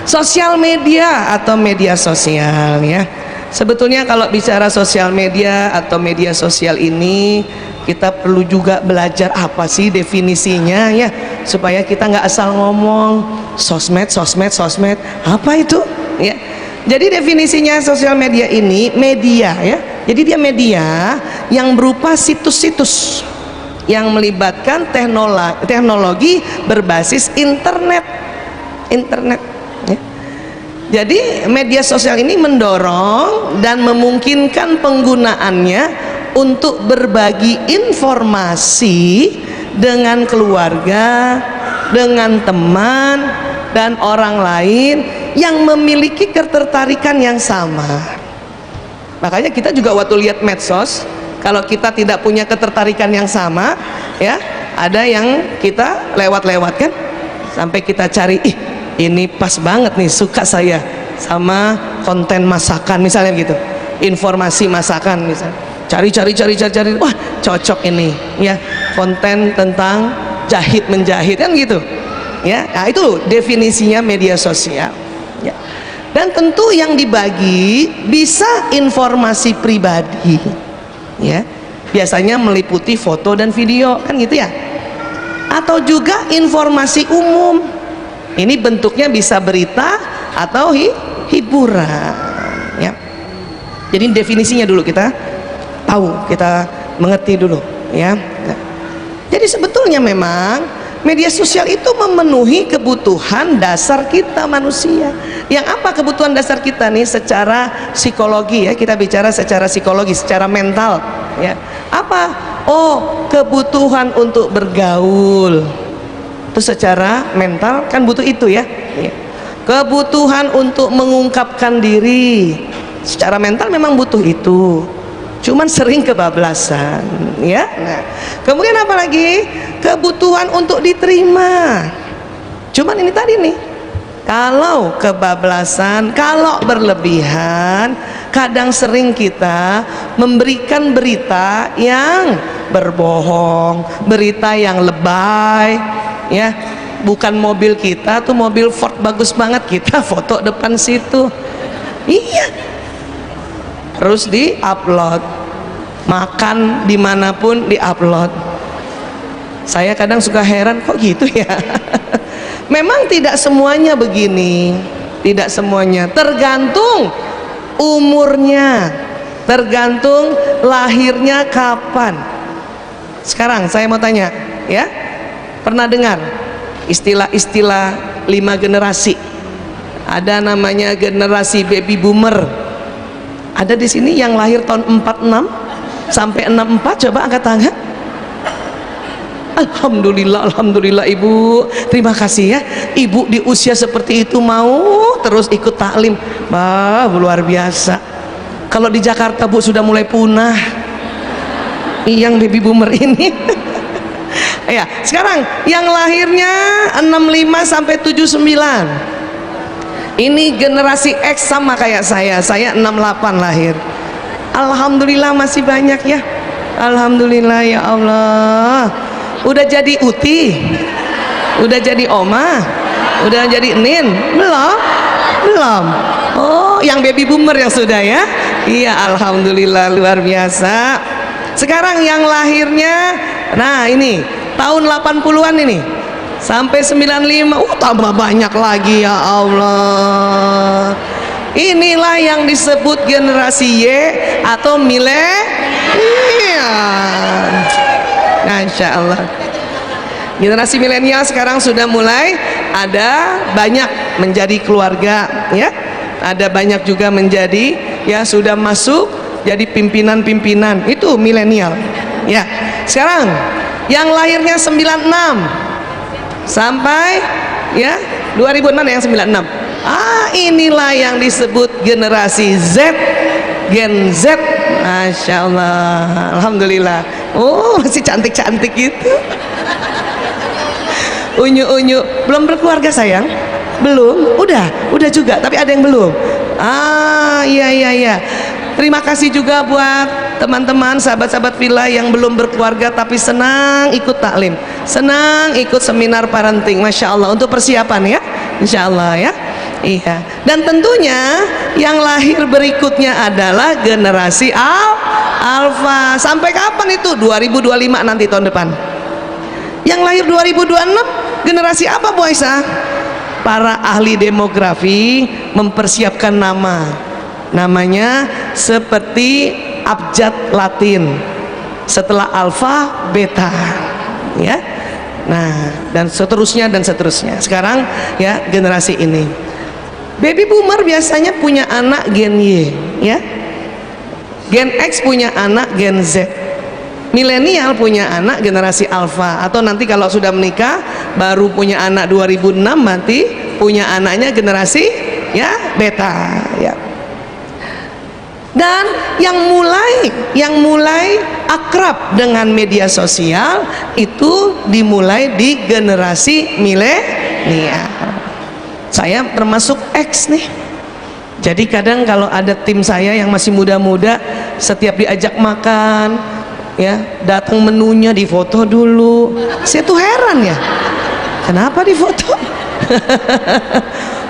Sosial media atau media sosial ya. Sebetulnya kalau bicara sosial media atau media sosial ini, kita perlu juga belajar apa sih definisinya ya, supaya kita nggak asal ngomong sosmed apa itu ya. Jadi definisinya sosial media ini media ya. Jadi dia media yang berupa situs-situs yang melibatkan teknologi berbasis internet ya. Jadi media sosial ini mendorong dan memungkinkan penggunaannya untuk berbagi informasi dengan keluarga, dengan teman dan orang lain yang memiliki ketertarikan yang sama. Makanya kita juga waktu lihat medsos, kalau kita tidak punya ketertarikan yang sama ya, ada yang kita lewat-lewat kan, sampai kita cari, ih ini pas banget nih, suka saya sama konten masakan misalnya gitu, informasi masakan misalnya, cari, wah cocok ini ya, konten tentang jahit menjahit kan gitu ya. Nah itu definisinya media sosial ya. Dan tentu yang dibagi bisa informasi pribadi ya, biasanya meliputi foto dan video kan gitu ya, atau juga informasi umum. Ini bentuknya bisa berita atau hiburan ya. Jadi definisinya dulu kita tahu, kita mengerti dulu ya. Jadi sebetulnya memang media sosial itu memenuhi kebutuhan dasar kita manusia. Yang apa kebutuhan dasar kita nih secara psikologi ya, kita bicara secara psikologi, secara mental ya. Apa? Oh, kebutuhan untuk bergaul. Itu secara mental kan butuh itu ya. Kebutuhan untuk mengungkapkan diri secara mental memang butuh itu, cuman sering kebablasan ya. Nah, kemudian apa lagi? Kebutuhan untuk diterima, cuman ini tadi nih, kalau kebablasan, kalau berlebihan, kadang sering kita memberikan berita yang berbohong, berita yang lebay ya. Bukan mobil kita tuh mobil Ford bagus banget, kita foto depan situ iya, terus di-upload, makan dimanapun di-upload. Saya kadang suka heran kok gitu ya. Memang tidak semuanya begini, tidak semuanya, tergantung umurnya, tergantung lahirnya kapan. Sekarang saya mau tanya ya, pernah dengar istilah-istilah 5 generasi? Ada namanya generasi baby boomer. Ada di sini yang lahir tahun 46 sampai 64, coba angkat tangan. Alhamdulillah ibu, terima kasih ya, ibu di usia seperti itu mau terus ikut taklim. Wah luar biasa. Kalau di Jakarta bu sudah mulai punah yang baby boomer ini. Ya, sekarang yang lahirnya 65 sampai 79. Ini generasi X sama kayak saya 68 lahir. Alhamdulillah masih banyak ya. Alhamdulillah ya Allah. Udah jadi uti, udah jadi oma, udah jadi nin, belum. Oh, yang baby boomer yang sudah ya. Iya, alhamdulillah luar biasa. Sekarang yang lahirnya, nah ini tahun 80-an ini sampai 95, tambah banyak lagi ya Allah. Inilah yang disebut generasi Y atau milenial. Masya Allah. Generasi milenial sekarang sudah mulai ada banyak menjadi keluarga ya, ada banyak juga menjadi ya sudah masuk jadi pimpinan-pimpinan, itu milenial ya. Sekarang yang lahirnya 96 sampai ya 2000 mana yang 96, inilah yang disebut generasi Z, Gen Z. Masya Allah, alhamdulillah. Oh masih cantik-cantik gitu. Unyu-unyu, belum berkeluarga sayang? Belum? Udah juga, tapi ada yang belum. Iya. Terima kasih juga buat teman-teman, sahabat-sahabat Villa yang belum berkeluarga tapi senang ikut taklim, senang ikut seminar parenting. Masya Allah, untuk persiapan ya, Insya Allah ya. Iya, dan tentunya yang lahir berikutnya adalah generasi Alfa. Sampai kapan itu? 2025 nanti tahun depan. Yang lahir 2026 generasi apa Bu Aisyah? Para ahli demografi mempersiapkan namanya seperti abjad Latin, setelah alfa, beta, ya. Nah, dan seterusnya dan seterusnya. Sekarang ya generasi ini, baby boomer biasanya punya anak gen Y, ya. Gen X punya anak gen Z. Milenial punya anak generasi alfa, atau nanti kalau sudah menikah baru punya anak 2006 nanti punya anaknya generasi ya beta, ya. Dan yang mulai akrab dengan media sosial itu dimulai di generasi milenial. Saya termasuk X nih. Jadi kadang kalau ada tim saya yang masih muda-muda, setiap diajak makan, ya datang menunya difoto dulu. Saya tuh heran ya, kenapa difoto?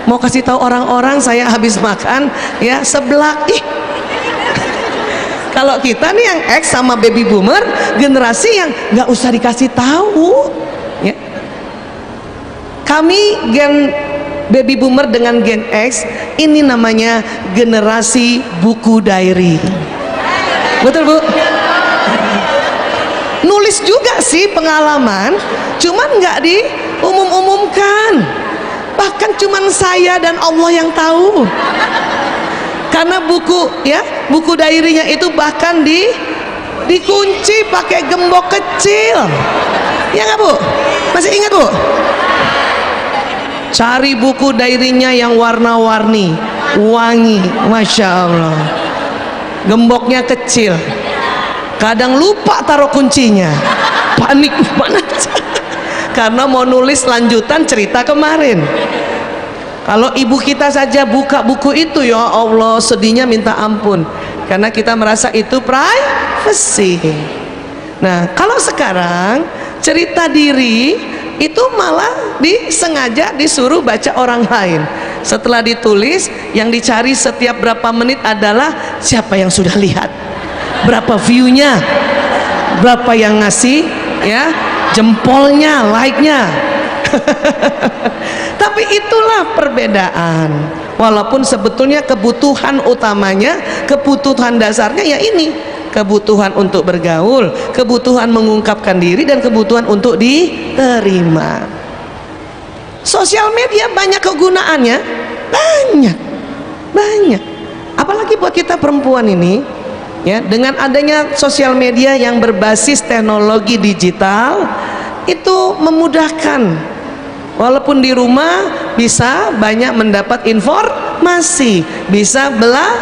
Mau kasih tahu orang-orang saya habis makan ya seblak. Ih, kalau kita nih yang X sama baby boomer, generasi yang nggak usah dikasih tahu, ya. Kami gen baby boomer dengan gen X ini namanya generasi buku diary. Betul Bu? Nulis juga sih pengalaman, cuman nggak diumum-umumkan. Bahkan cuman saya dan Allah yang tahu. Karena buku diary-nya itu bahkan dikunci pakai gembok kecil. Ya nggak Bu? Masih ingat Bu? Cari buku diary-nya yang warna-warni, wangi, masya Allah. Gemboknya kecil. Kadang lupa taruh kuncinya, panik mana? Karena mau nulis lanjutan cerita kemarin. Kalau ibu kita saja buka buku itu, ya Allah sedihnya minta ampun, karena kita merasa itu privacy. Nah kalau sekarang cerita diri itu malah disengaja disuruh baca orang lain. Setelah ditulis, yang dicari setiap berapa menit adalah siapa yang sudah lihat, berapa view-nya, berapa yang ngasih ya jempolnya, like-nya. Tapi itulah perbedaan. Walaupun sebetulnya kebutuhan utamanya, kebutuhan dasarnya ya ini, kebutuhan untuk bergaul, kebutuhan mengungkapkan diri, dan kebutuhan untuk diterima. Sosial media banyak kegunaannya, banyak. Apalagi buat kita perempuan ini, ya, dengan adanya sosial media yang berbasis teknologi digital itu memudahkan. Walaupun di rumah bisa banyak mendapat informasi, bisa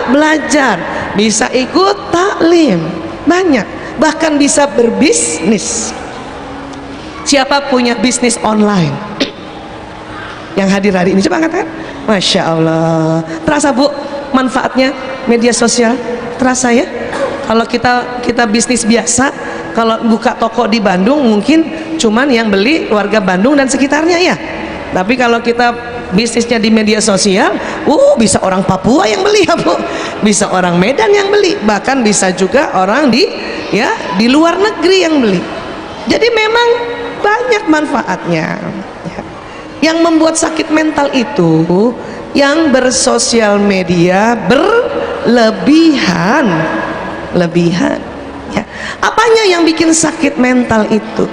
belajar, bisa ikut taklim, banyak, bahkan bisa berbisnis. Siapa punya bisnis online yang hadir hari ini? Coba katakan, masya Allah. Terasa Bu manfaatnya media sosial? Terasa ya? Kalau kita bisnis biasa, kalau buka toko di Bandung mungkin cuman yang beli warga Bandung dan sekitarnya ya. Tapi kalau kita bisnisnya di media sosial, bisa orang Papua yang beli ya Bu, bisa orang Medan yang beli, bahkan bisa juga orang di luar negeri yang beli. Jadi memang banyak manfaatnya. Yang membuat sakit mental itu yang bersosial media berlebihan. Ya. Apanya yang bikin sakit mental itu?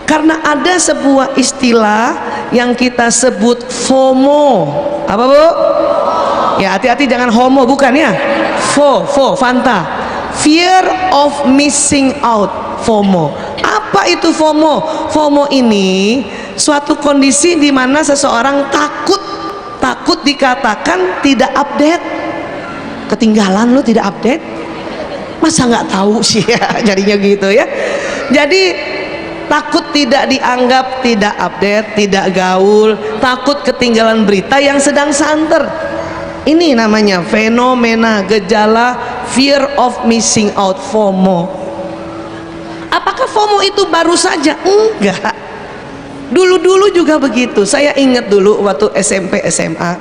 Karena ada sebuah istilah yang kita sebut FOMO. Apa Bu? Ya hati-hati jangan homo, bukan ya. Fanta. Fear of missing out. FOMO. Apa itu FOMO? FOMO ini suatu kondisi di mana seseorang takut dikatakan tidak update. Ketinggalan lu tidak update? Masa nggak tahu sih ya, jadinya gitu ya. Jadi takut tidak dianggap tidak update, tidak gaul, takut ketinggalan berita yang sedang santer. Ini namanya fenomena gejala fear of missing out, FOMO. Apakah FOMO itu baru saja? Enggak. Dulu-dulu juga begitu. Saya ingat dulu waktu SMP SMA,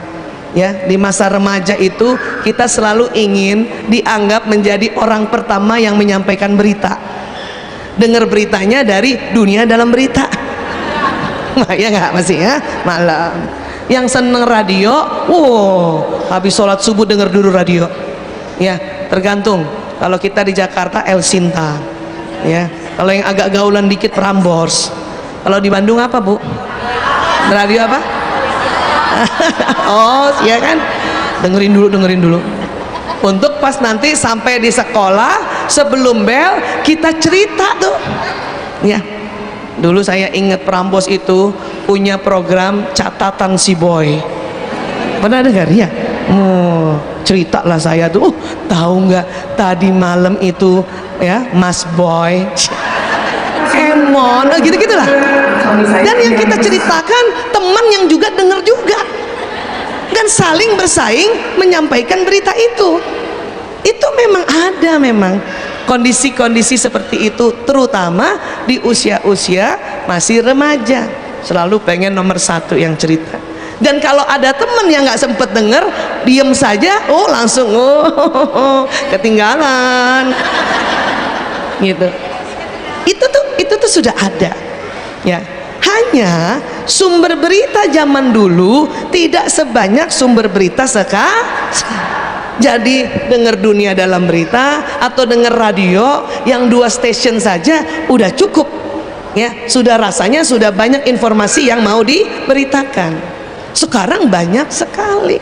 ya. Di masa remaja itu kita selalu ingin dianggap menjadi orang pertama yang menyampaikan berita, dengar beritanya dari dunia dalam berita. Ya nggak masih ya, malam yang seneng radio, habis sholat subuh dengar dulu radio, ya. Tergantung, kalau kita di Jakarta El Sinta, ya. Kalau yang agak gaulan dikit Prambors. Kalau di Bandung apa, Bu? Radio apa? Oh ya kan, dengerin dulu untuk pas nanti sampai di sekolah sebelum bel kita cerita tuh, ya. Dulu saya ingat Prambors itu punya program catatan si boy, pernah dengar ya? Cerita lah saya tuh, tahu nggak tadi malam itu ya Mas Boy Emon, gitu-gitulah. Dan yang kita ceritakan teman yang juga dengar juga, dan saling bersaing menyampaikan berita itu memang ada, memang kondisi-kondisi seperti itu, terutama di usia-usia masih remaja, selalu pengen nomor satu yang cerita. Dan kalau ada temen yang nggak sempet denger, diem saja, langsung ketinggalan gitu. Itu tuh sudah ada, ya. Hanya sumber berita zaman dulu tidak sebanyak sumber berita sekarang. Jadi dengar dunia dalam berita atau dengar radio yang 2 stasiun saja udah cukup, ya. Sudah rasanya sudah banyak informasi yang mau diberitakan. Sekarang banyak sekali.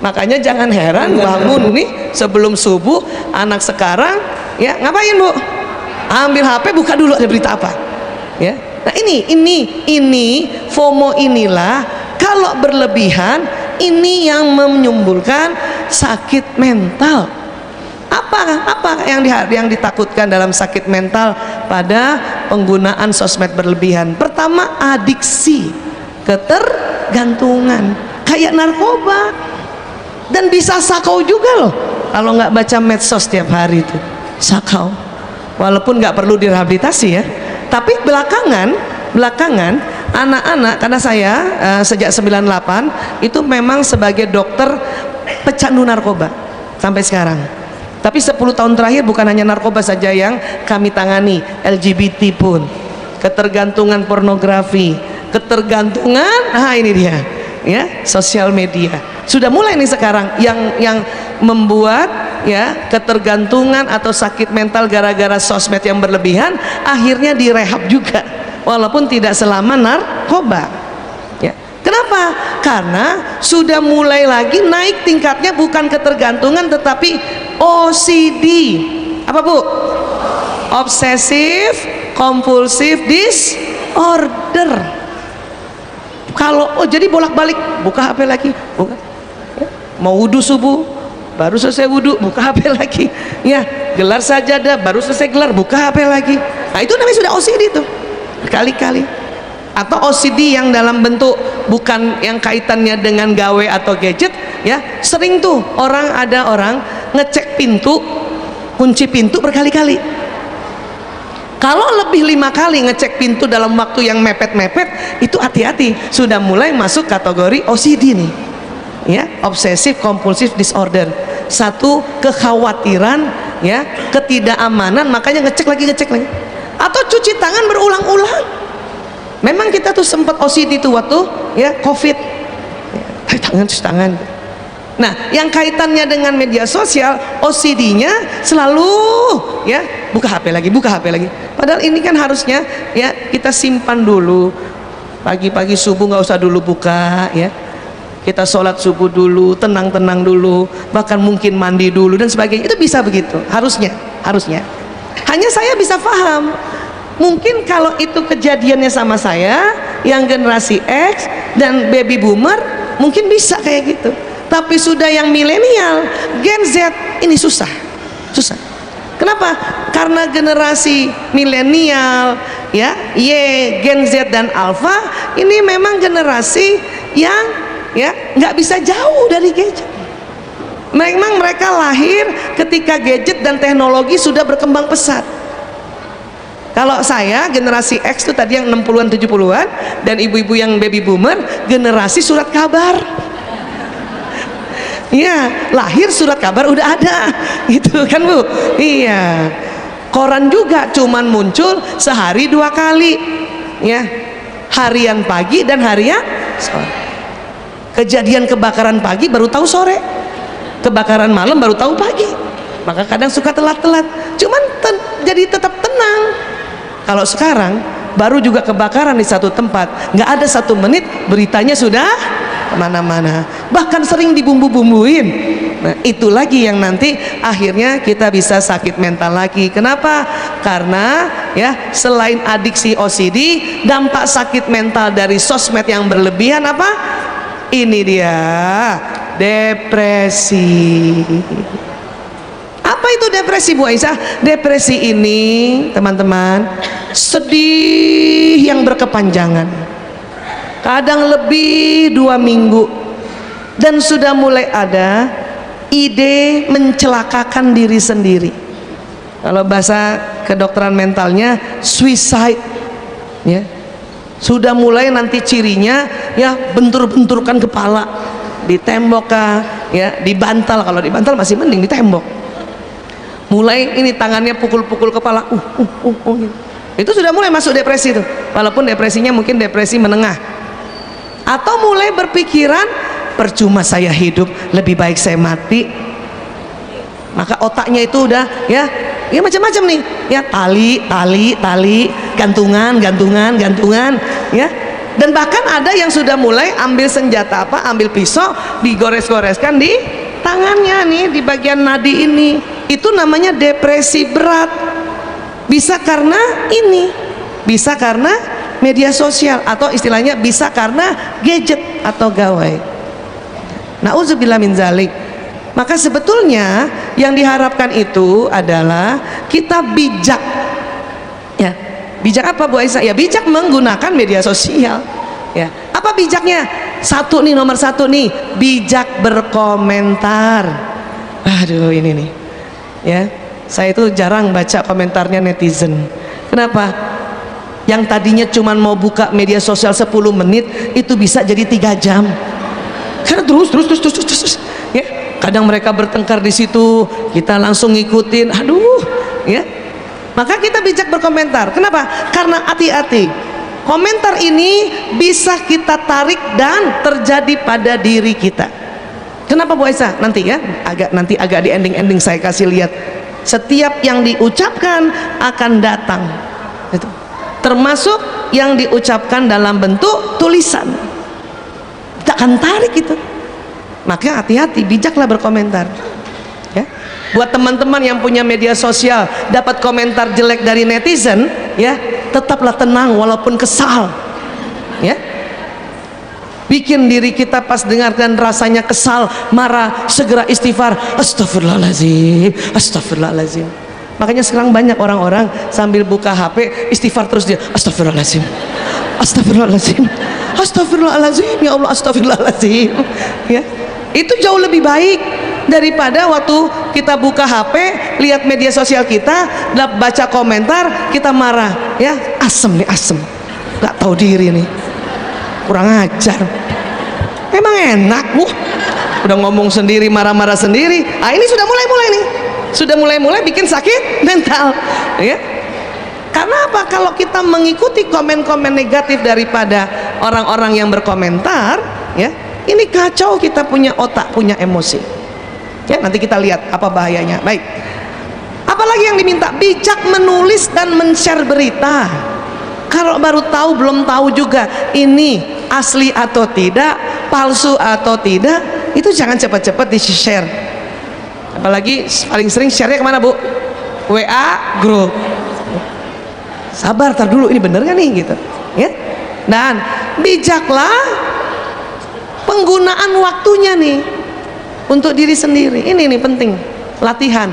Makanya jangan heran bangun nih sebelum subuh, anak sekarang ya ngapain, Bu? Ambil HP, buka dulu ada berita apa, ya. Nah ini FOMO inilah, kalau berlebihan ini yang menyumbulkan sakit mental. Apa yang ditakutkan dalam sakit mental pada penggunaan sosmed berlebihan? Pertama, adiksi, ketergantungan, kayak narkoba. Dan bisa sakau juga loh kalau nggak baca medsos tiap hari itu, sakau. Walaupun nggak perlu direhabilitasi ya, tapi belakangan anak-anak, karena saya sejak 98 itu memang sebagai dokter pecandu narkoba sampai sekarang. Tapi 10 tahun terakhir bukan hanya narkoba saja yang kami tangani, LGBT pun, ketergantungan pornografi, ketergantungan, ini dia, ya, sosial media. Sudah mulai nih sekarang yang membuat ya ketergantungan atau sakit mental gara-gara sosmed yang berlebihan, akhirnya direhab juga, walaupun tidak selama narkoba. Ya. Kenapa? Karena sudah mulai lagi naik tingkatnya, bukan ketergantungan tetapi OCD. Apa, Bu? Obsessive Compulsive Disorder. Kalau jadi bolak-balik, buka HP lagi, buka. Ya. Mau wudhu subuh, baru selesai wudhu, buka HP lagi. Ya, gelar sajadah, baru selesai gelar, buka HP lagi. Nah, itu namanya sudah OCD tuh, berkali-kali. Atau OCD yang dalam bentuk bukan yang kaitannya dengan gawe atau gadget, ya. Sering tuh ada orang ngecek pintu, kunci pintu berkali-kali. Kalau lebih 5 kali ngecek pintu dalam waktu yang mepet-mepet, itu hati-hati, sudah mulai masuk kategori OCD nih, ya, Obsessive Compulsive Disorder. Satu, kekhawatiran, ya, ketidakamanan, makanya ngecek lagi. Atau cuci tangan berulang-ulang. Memang kita tuh sempat OCD tuh waktu ya COVID, cuci tangan. Nah, yang kaitannya dengan media sosial, OCD-nya selalu ya buka HP lagi. Padahal ini kan harusnya ya kita simpan dulu. Pagi-pagi subuh nggak usah dulu buka, ya. Kita sholat subuh dulu, tenang-tenang dulu, bahkan mungkin mandi dulu dan sebagainya. Itu bisa begitu, harusnya. Hanya saya bisa paham. Mungkin kalau itu kejadiannya sama saya yang generasi X dan baby boomer, mungkin bisa kayak gitu. Tapi sudah yang milenial, Gen Z, ini susah. Kenapa? Karena generasi milenial, ya, Y, Gen Z dan Alpha ini memang generasi yang ya nggak bisa jauh dari gadget. Memang mereka lahir ketika gadget dan teknologi sudah berkembang pesat. Kalau saya generasi X itu tadi yang 60-an 70-an dan ibu-ibu yang baby boomer generasi surat kabar. Iya, lahir surat kabar udah ada, gitu kan Bu? Iya. Koran juga cuman muncul sehari 2 kali, ya. Harian pagi dan harian sore. Kejadian kebakaran pagi baru tahu sore, kebakaran malam baru tahu pagi. Maka kadang suka telat-telat. Cuman jadi tetap tenang. Kalau sekarang baru juga kebakaran di satu tempat, nggak ada 1 menit beritanya sudah kemana-mana, bahkan sering dibumbu-bumbuin. Nah itu lagi yang nanti akhirnya kita bisa sakit mental lagi. Kenapa? Karena ya selain adiksi OCD, dampak sakit mental dari sosmed yang berlebihan apa? Ini dia, depresi. Apa itu depresi Bu Aisyah? Depresi ini teman-teman sedih yang berkepanjangan, kadang lebih 2 minggu, dan sudah mulai ada ide mencelakakan diri sendiri. Kalau bahasa kedokteran mentalnya suicide, ya. Sudah mulai nanti cirinya ya bentur-benturkan kepala di tembok kah, ya di bantal. Kalau di bantal masih mending, di tembok. Mulai ini tangannya pukul-pukul kepala, gitu. Itu sudah mulai masuk depresi tuh. Walaupun depresinya mungkin depresi menengah. Atau mulai berpikiran percuma saya hidup, lebih baik saya mati. Maka otaknya itu udah ya macam-macam nih, ya tali, gantungan, ya. Dan bahkan ada yang sudah mulai ambil senjata ambil pisau, digores-goreskan di tangannya nih, di bagian nadi ini. Itu namanya depresi berat. Bisa karena ini, bisa karena media sosial, atau istilahnya bisa karena gadget atau gawai. Nauzubillah min zalik. Maka sebetulnya yang diharapkan itu adalah kita bijak, ya. Bijak apa Bu Aisyah? Ya bijak menggunakan media sosial, ya. Apa bijaknya? Nomor satu nih, bijak berkomentar. Aduh ini nih, ya. Saya itu jarang baca komentarnya netizen. Kenapa? Yang tadinya cuma mau buka media sosial 10 menit itu bisa jadi 3 jam. Karena terus ya. Kadang mereka bertengkar di situ, kita langsung ngikutin. Aduh, ya. Maka kita bijak berkomentar. Kenapa? Karena hati-hati. Komentar ini bisa kita tarik dan terjadi pada diri kita. Kenapa Bu Aisyah? Nanti ya, agak di ending saya kasih lihat. Setiap yang diucapkan akan datang. Itu. Termasuk yang diucapkan dalam bentuk tulisan. Kita akan tarik itu. Maka hati-hati, bijaklah berkomentar. Ya. Buat teman-teman yang punya media sosial dapat komentar jelek dari netizen, ya, tetaplah tenang walaupun kesal. Ya. Bikin diri kita pas dengarkan rasanya kesal, marah, segera istighfar. Astagfirullahaladzim, astagfirullahaladzim. Makanya sekarang banyak orang-orang sambil buka HP istighfar terus dia. Astagfirullahaladzim, astagfirullahaladzim, astagfirullahaladzim, ya Allah, astagfirullahaladzim. Ya. Itu jauh lebih baik daripada waktu kita buka HP, lihat media sosial kita, baca komentar, kita marah. Ya, asem nih, asem. Gak tahu diri nih. Kurang ajar. Emang enak Bu, udah ngomong sendiri, marah-marah sendiri. Ini sudah mulai nih, sudah mulai bikin sakit mental, ya. Karena apa? Kalau kita mengikuti komen-komen negatif daripada orang-orang yang berkomentar, ya, ini kacau kita punya otak, punya emosi. Ya, nanti kita lihat apa bahayanya. Baik. Apalagi yang diminta? Bijak menulis dan men-share berita. Kalau baru tahu, belum tahu juga ini asli atau tidak, palsu atau tidak, itu jangan cepat-cepat di-share. Apalagi paling sering share-nya kemana Bu? WA grup. Sabar, tar dulu, ini bener gak nih gitu, ya. Dan bijaklah penggunaan waktunya nih untuk diri sendiri. Ini nih penting, latihan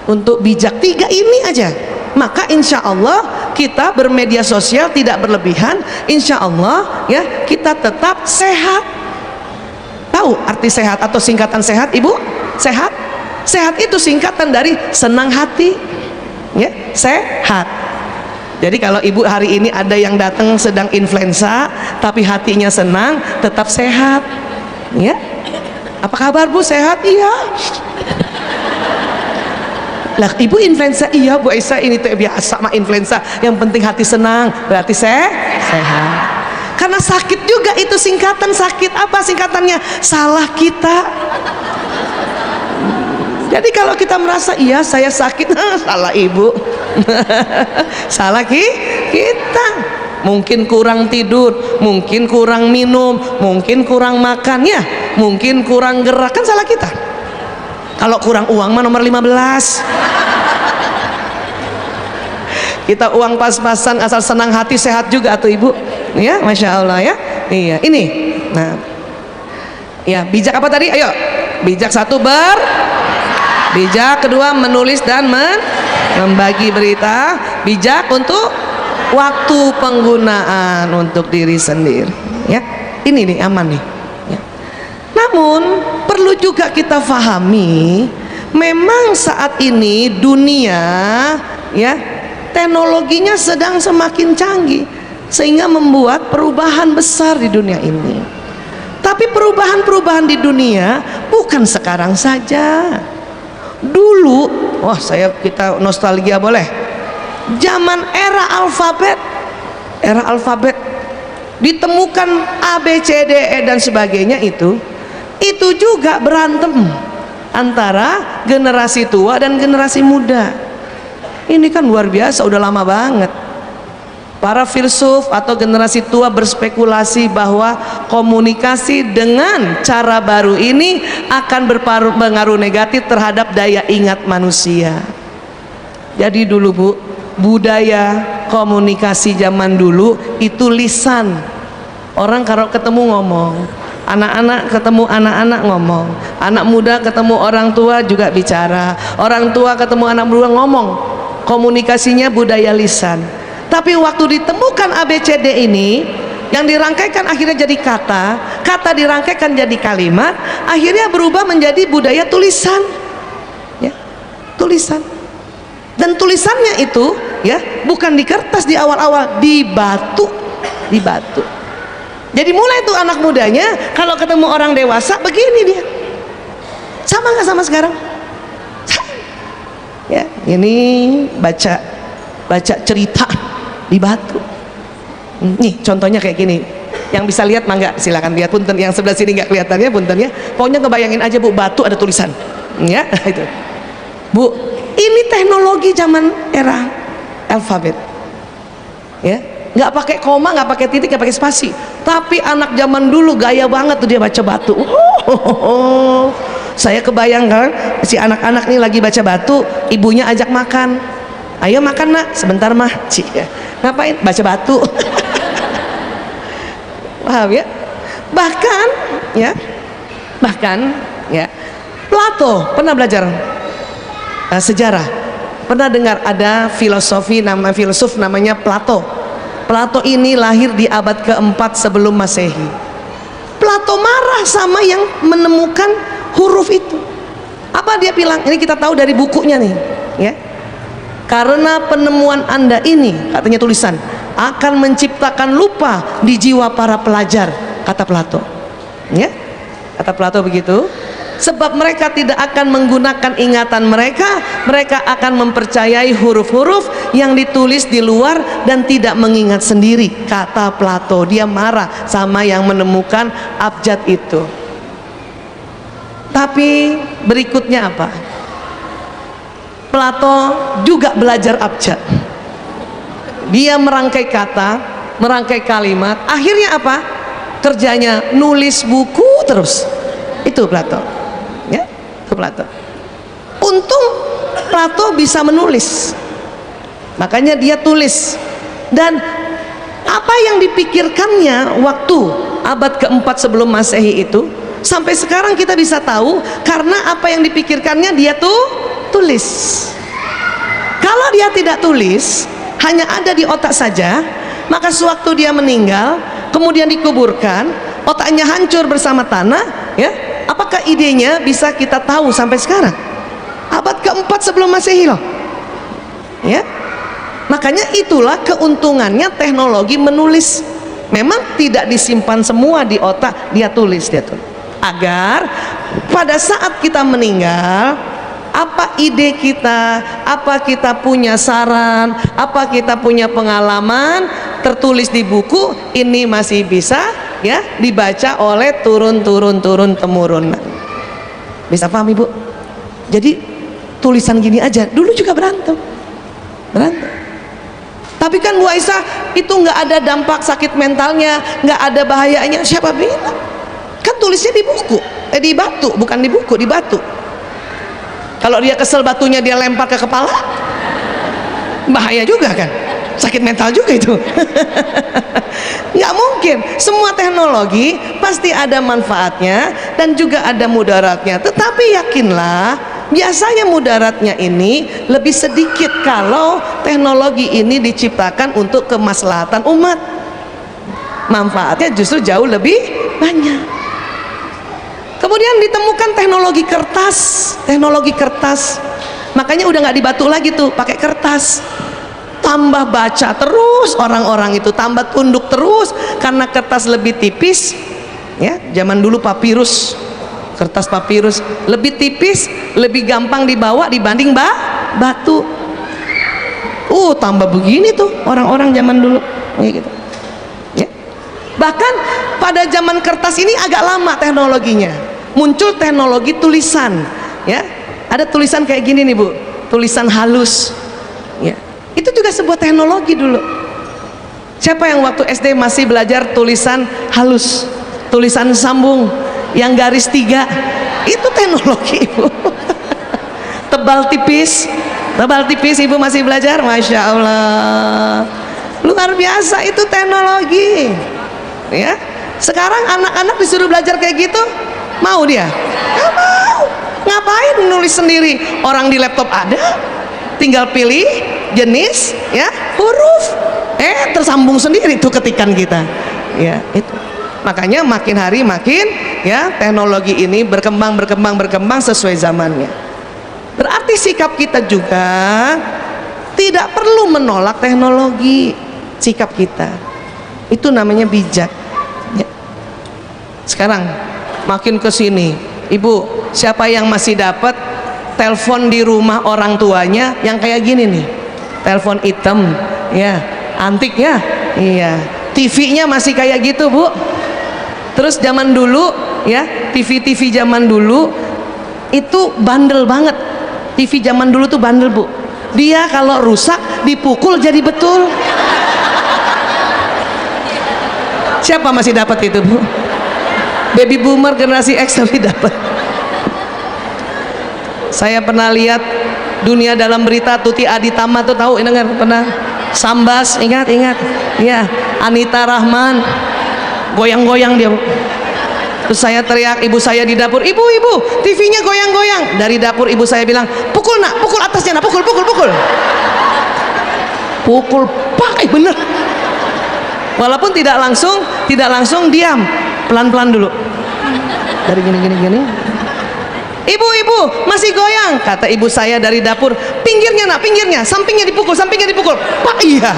untuk bijak. 3 ini aja, maka insya Allah kita bermedia sosial tidak berlebihan. Insya Allah ya kita tetap sehat. Tahu arti sehat atau singkatan sehat Ibu? Sehat? Sehat itu singkatan dari senang hati, ya, sehat. Jadi kalau Ibu hari ini ada yang datang sedang influenza tapi hatinya senang, tetap sehat, ya. Apa kabar Bu, sehat? Iya. Lah ibu influenza? Iya Bu Aisyah, ini tuh biasa mah influenza, yang penting hati senang, berarti sehat. Karena sakit juga itu singkatan. Sakit apa singkatannya? Salah kita. Jadi kalau kita merasa iya saya sakit, salah ibu. Salah kita. Mungkin kurang tidur, mungkin kurang minum, mungkin kurang makan, ya mungkin kurang gerak, kan salah kita. Kalau kurang uang mah nomor 15. Kita uang pas-pasan asal senang hati, sehat juga tuh ibu, ya Masya Allah ya. Iya ini. Nah ya, bijak apa tadi? Ayo, bijak satu bijak, kedua menulis dan membagi berita, bijak untuk waktu penggunaan untuk diri sendiri, ya ini nih aman nih ya. Namun perlu juga kita fahami, memang saat ini dunia ya teknologinya sedang semakin canggih sehingga membuat perubahan besar di dunia ini. Tapi perubahan-perubahan di dunia bukan sekarang saja. Dulu, wah kita nostalgia boleh. Zaman era alfabet ditemukan A B C D E dan sebagainya, itu juga berantem antara generasi tua dan generasi muda. Ini kan luar biasa, udah lama banget. Para filsuf atau generasi tua berspekulasi bahwa komunikasi dengan cara baru ini akan berpengaruh negatif terhadap daya ingat manusia. Jadi dulu Bu, budaya komunikasi zaman dulu itu lisan. Orang kalau ketemu ngomong, anak-anak ketemu anak-anak ngomong, anak muda ketemu orang tua juga bicara, orang tua ketemu anak muda ngomong. Komunikasinya budaya lisan. Tapi waktu ditemukan ABCD ini, yang dirangkaikan akhirnya jadi kata dirangkaikan jadi kalimat, akhirnya berubah menjadi budaya tulisan, ya, tulisan. Dan tulisannya itu ya bukan di kertas di awal-awal, di batu. Jadi mulai tuh anak mudanya kalau ketemu orang dewasa begini dia. Sama nggak sama sekarang? Ya, ini baca cerita di batu. Nih contohnya kayak gini. Yang bisa lihat mangga silakan lihat, punten. Yang sebelah sini nggak kelihatannya punten ya. Pokoknya ngebayangin aja Bu, batu ada tulisan. Ya, itu. Bu, ini teknologi zaman era alfabet. Ya, nggak pakai koma, nggak pakai titik, nggak pakai spasi. Tapi anak zaman dulu gaya banget tuh dia baca batu. Saya kebayangkan si anak-anak nih lagi baca batu, ibunya ajak makan. Ayo makan nak, sebentar mah. Ya. Ngapain? Baca batu. Paham ya? Bahkan ya Plato pernah belajar sejarah, pernah dengar ada filsuf namanya Plato. Plato ini lahir di abad keempat sebelum Masehi. Plato marah sama yang menemukan huruf itu. Apa dia bilang? Ini kita tahu dari bukunya nih, ya. Karena penemuan Anda ini, katanya tulisan, akan menciptakan lupa di jiwa para pelajar, kata Plato. Ya, kata Plato begitu. Sebab mereka tidak akan menggunakan ingatan mereka, mereka akan mempercayai huruf-huruf yang ditulis di luar dan tidak mengingat sendiri, kata Plato. Dia marah sama yang menemukan abjad itu. Tapi berikutnya apa? Plato juga belajar abjad. Dia merangkai kata, merangkai kalimat. Akhirnya apa? Kerjanya nulis buku terus. Itu Plato. Ya, itu Plato. Untung Plato bisa menulis. Makanya dia tulis. Dan apa yang dipikirkannya waktu abad keempat sebelum Masehi itu, sampai sekarang kita bisa tahu karena apa yang dipikirkannya dia tulis. Kalau dia tidak tulis, hanya ada di otak saja, maka sewaktu dia meninggal, kemudian dikuburkan, otaknya hancur bersama tanah, ya. Apakah idenya bisa kita tahu sampai sekarang? Abad keempat sebelum Masehi loh. Ya. Makanya itulah keuntungannya teknologi menulis. Memang tidak disimpan semua di otak, dia tulis. agar pada saat kita meninggal, apa ide kita, apa kita punya saran, apa kita punya pengalaman tertulis di buku ini masih bisa ya dibaca oleh turun temurun. Bisa paham Ibu? Jadi tulisan gini aja dulu juga berantem. Tapi kan Bu Aisyah itu nggak ada dampak sakit mentalnya, nggak ada bahayanya. Siapa bilang? Kan tulisnya di buku, di batu, bukan di buku, di batu. Kalau dia kesel batunya dia lempar ke kepala, bahaya juga kan, sakit mental juga itu. Nggak mungkin. Semua teknologi pasti ada manfaatnya dan juga ada mudaratnya. Tetapi yakinlah, biasanya mudaratnya ini lebih sedikit kalau teknologi ini diciptakan untuk kemaslahatan umat. Manfaatnya justru jauh lebih banyak. Kemudian ditemukan teknologi kertas, makanya udah nggak dibatuk lagi tuh, pakai kertas. Tambah baca terus orang-orang itu, tambah tunduk terus karena kertas lebih tipis. Ya, zaman dulu papirus, kertas papirus lebih tipis, lebih gampang dibawa dibanding batu. Tambah begini tuh orang-orang zaman dulu, gitu. Ya. Bahkan pada zaman kertas ini agak lama teknologinya. Muncul teknologi tulisan, ya. Ada tulisan kayak gini nih Bu, tulisan halus, ya. Itu juga sebuah teknologi dulu. Siapa yang waktu SD masih belajar tulisan halus, tulisan sambung, yang garis 3? Itu teknologi Ibu. Tebal tipis Ibu masih belajar, Masya Allah, luar biasa itu teknologi, ya. Sekarang anak-anak disuruh belajar kayak gitu, mau dia? Nggak mau. Ngapain nulis sendiri? Orang di laptop ada, tinggal pilih jenis, ya, huruf, tersambung sendiri tuh ketikan kita, ya. Itu makanya makin hari makin, ya, teknologi ini berkembang sesuai zamannya. Berarti sikap kita juga tidak perlu menolak teknologi. Sikap kita itu namanya bijak, ya. Sekarang makin kesini, Ibu, siapa yang masih dapat telepon di rumah orang tuanya yang kayak gini nih, telepon hitam, ya, antik ya, iya. TV-nya masih kayak gitu Bu. Terus zaman dulu, ya, TV zaman dulu itu bandel banget. TV zaman dulu tuh bandel Bu. Dia kalau rusak dipukul jadi betul. Siapa masih dapat itu Bu? Baby boomer generasi X tapi dapat. Saya pernah lihat Dunia Dalam Berita, Tuti Aditama tuh tahu, dengar pernah? Sambas, ingat ya, Anita Rahman goyang-goyang dia. Terus saya teriak, ibu saya di dapur, ibu TV-nya goyang-goyang. Dari dapur ibu saya bilang, pukul nak, pukul atasnya nak, pukul pakai bener. Walaupun tidak langsung diam, pelan-pelan dulu, dari gini. Ibu masih goyang, kata ibu saya dari dapur. Pinggirnya nak, sampingnya dipukul. Pak, iya.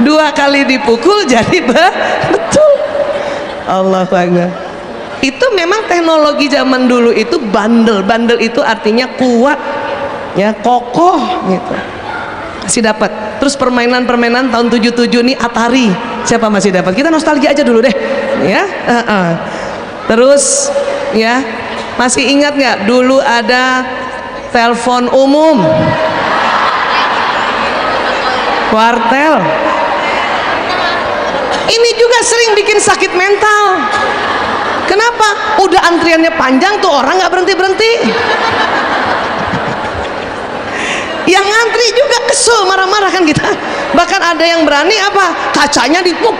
2 kali dipukul jadi betul. Allahu Akbar. Itu memang teknologi zaman dulu itu bandel itu artinya kuat, ya, kokoh gitu. Masih dapat. Terus permainan tahun 77 nih Atari. Siapa masih dapat? Kita nostalgia aja dulu deh, ya. Terus, ya, masih ingat nggak dulu ada telepon umum, kuartel? Ini juga sering bikin sakit mental. Kenapa? Udah antriannya panjang tuh orang nggak berhenti. Yang ngantri juga kesel, marah-marah kan kita. Bahkan ada yang berani apa? Kacanya dipuk.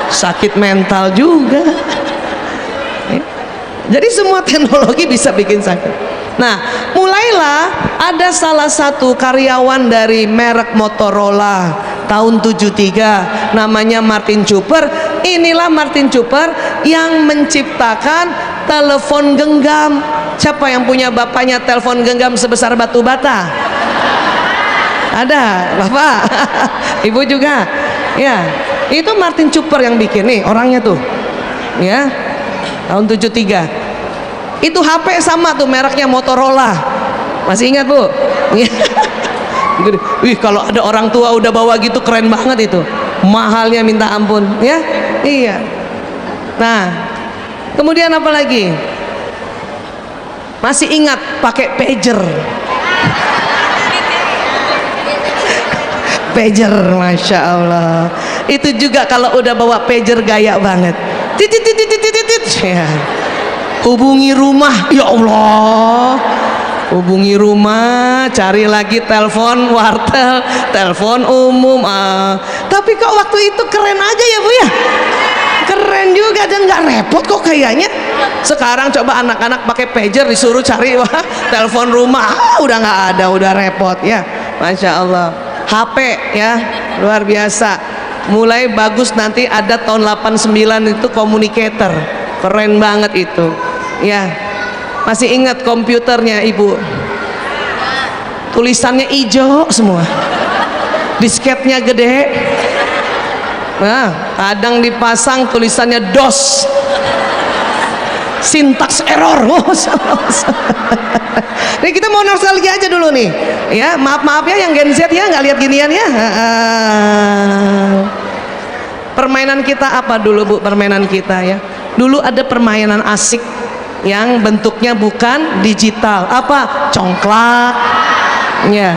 Sakit mental juga. Jadi semua teknologi bisa bikin sakit. Nah, mulailah ada salah satu karyawan dari merek Motorola tahun 73, namanya Martin Cooper. Inilah Martin Cooper yang menciptakan telepon genggam. Siapa yang punya bapaknya telepon genggam sebesar batu bata? Ada, Bapak. Ibu juga. Ya, itu Martin Cooper yang bikin nih orangnya tuh. Ya. tahun 73. Itu HP sama tuh, mereknya Motorola. Masih ingat Bu? Wih, kalau ada orang tua udah bawa gitu keren banget itu. Mahalnya minta ampun, ya. Iya. Nah, kemudian apa lagi? Masih ingat pakai pager? Pager, masya Allah. Itu juga kalau udah bawa pager gaya banget. Titit titit titit titit. Ya. Hubungi rumah, ya Allah. Hubungi rumah, cari lagi telepon wartel, telepon umum. Tapi kok waktu itu keren aja ya Bu ya? Keren juga dan nggak repot kok kayaknya. Sekarang coba anak-anak pakai pager disuruh cari telepon rumah, udah nggak ada, udah repot ya. Masya Allah. HP ya, luar biasa. Mulai bagus nanti ada tahun 89 itu communicator, keren banget itu ya. Masih ingat komputernya Ibu? Tulisannya hijau semua, disketnya gede. Nah, kadang dipasang tulisannya DOS, sintaks error. Nih kita mau nostalgia aja dulu nih ya, maaf ya yang Gen Z ya nggak lihat ginian ya. Permainan kita apa dulu Bu? Permainan kita ya, dulu ada permainan asik yang bentuknya bukan digital. Apa? Congklak ya,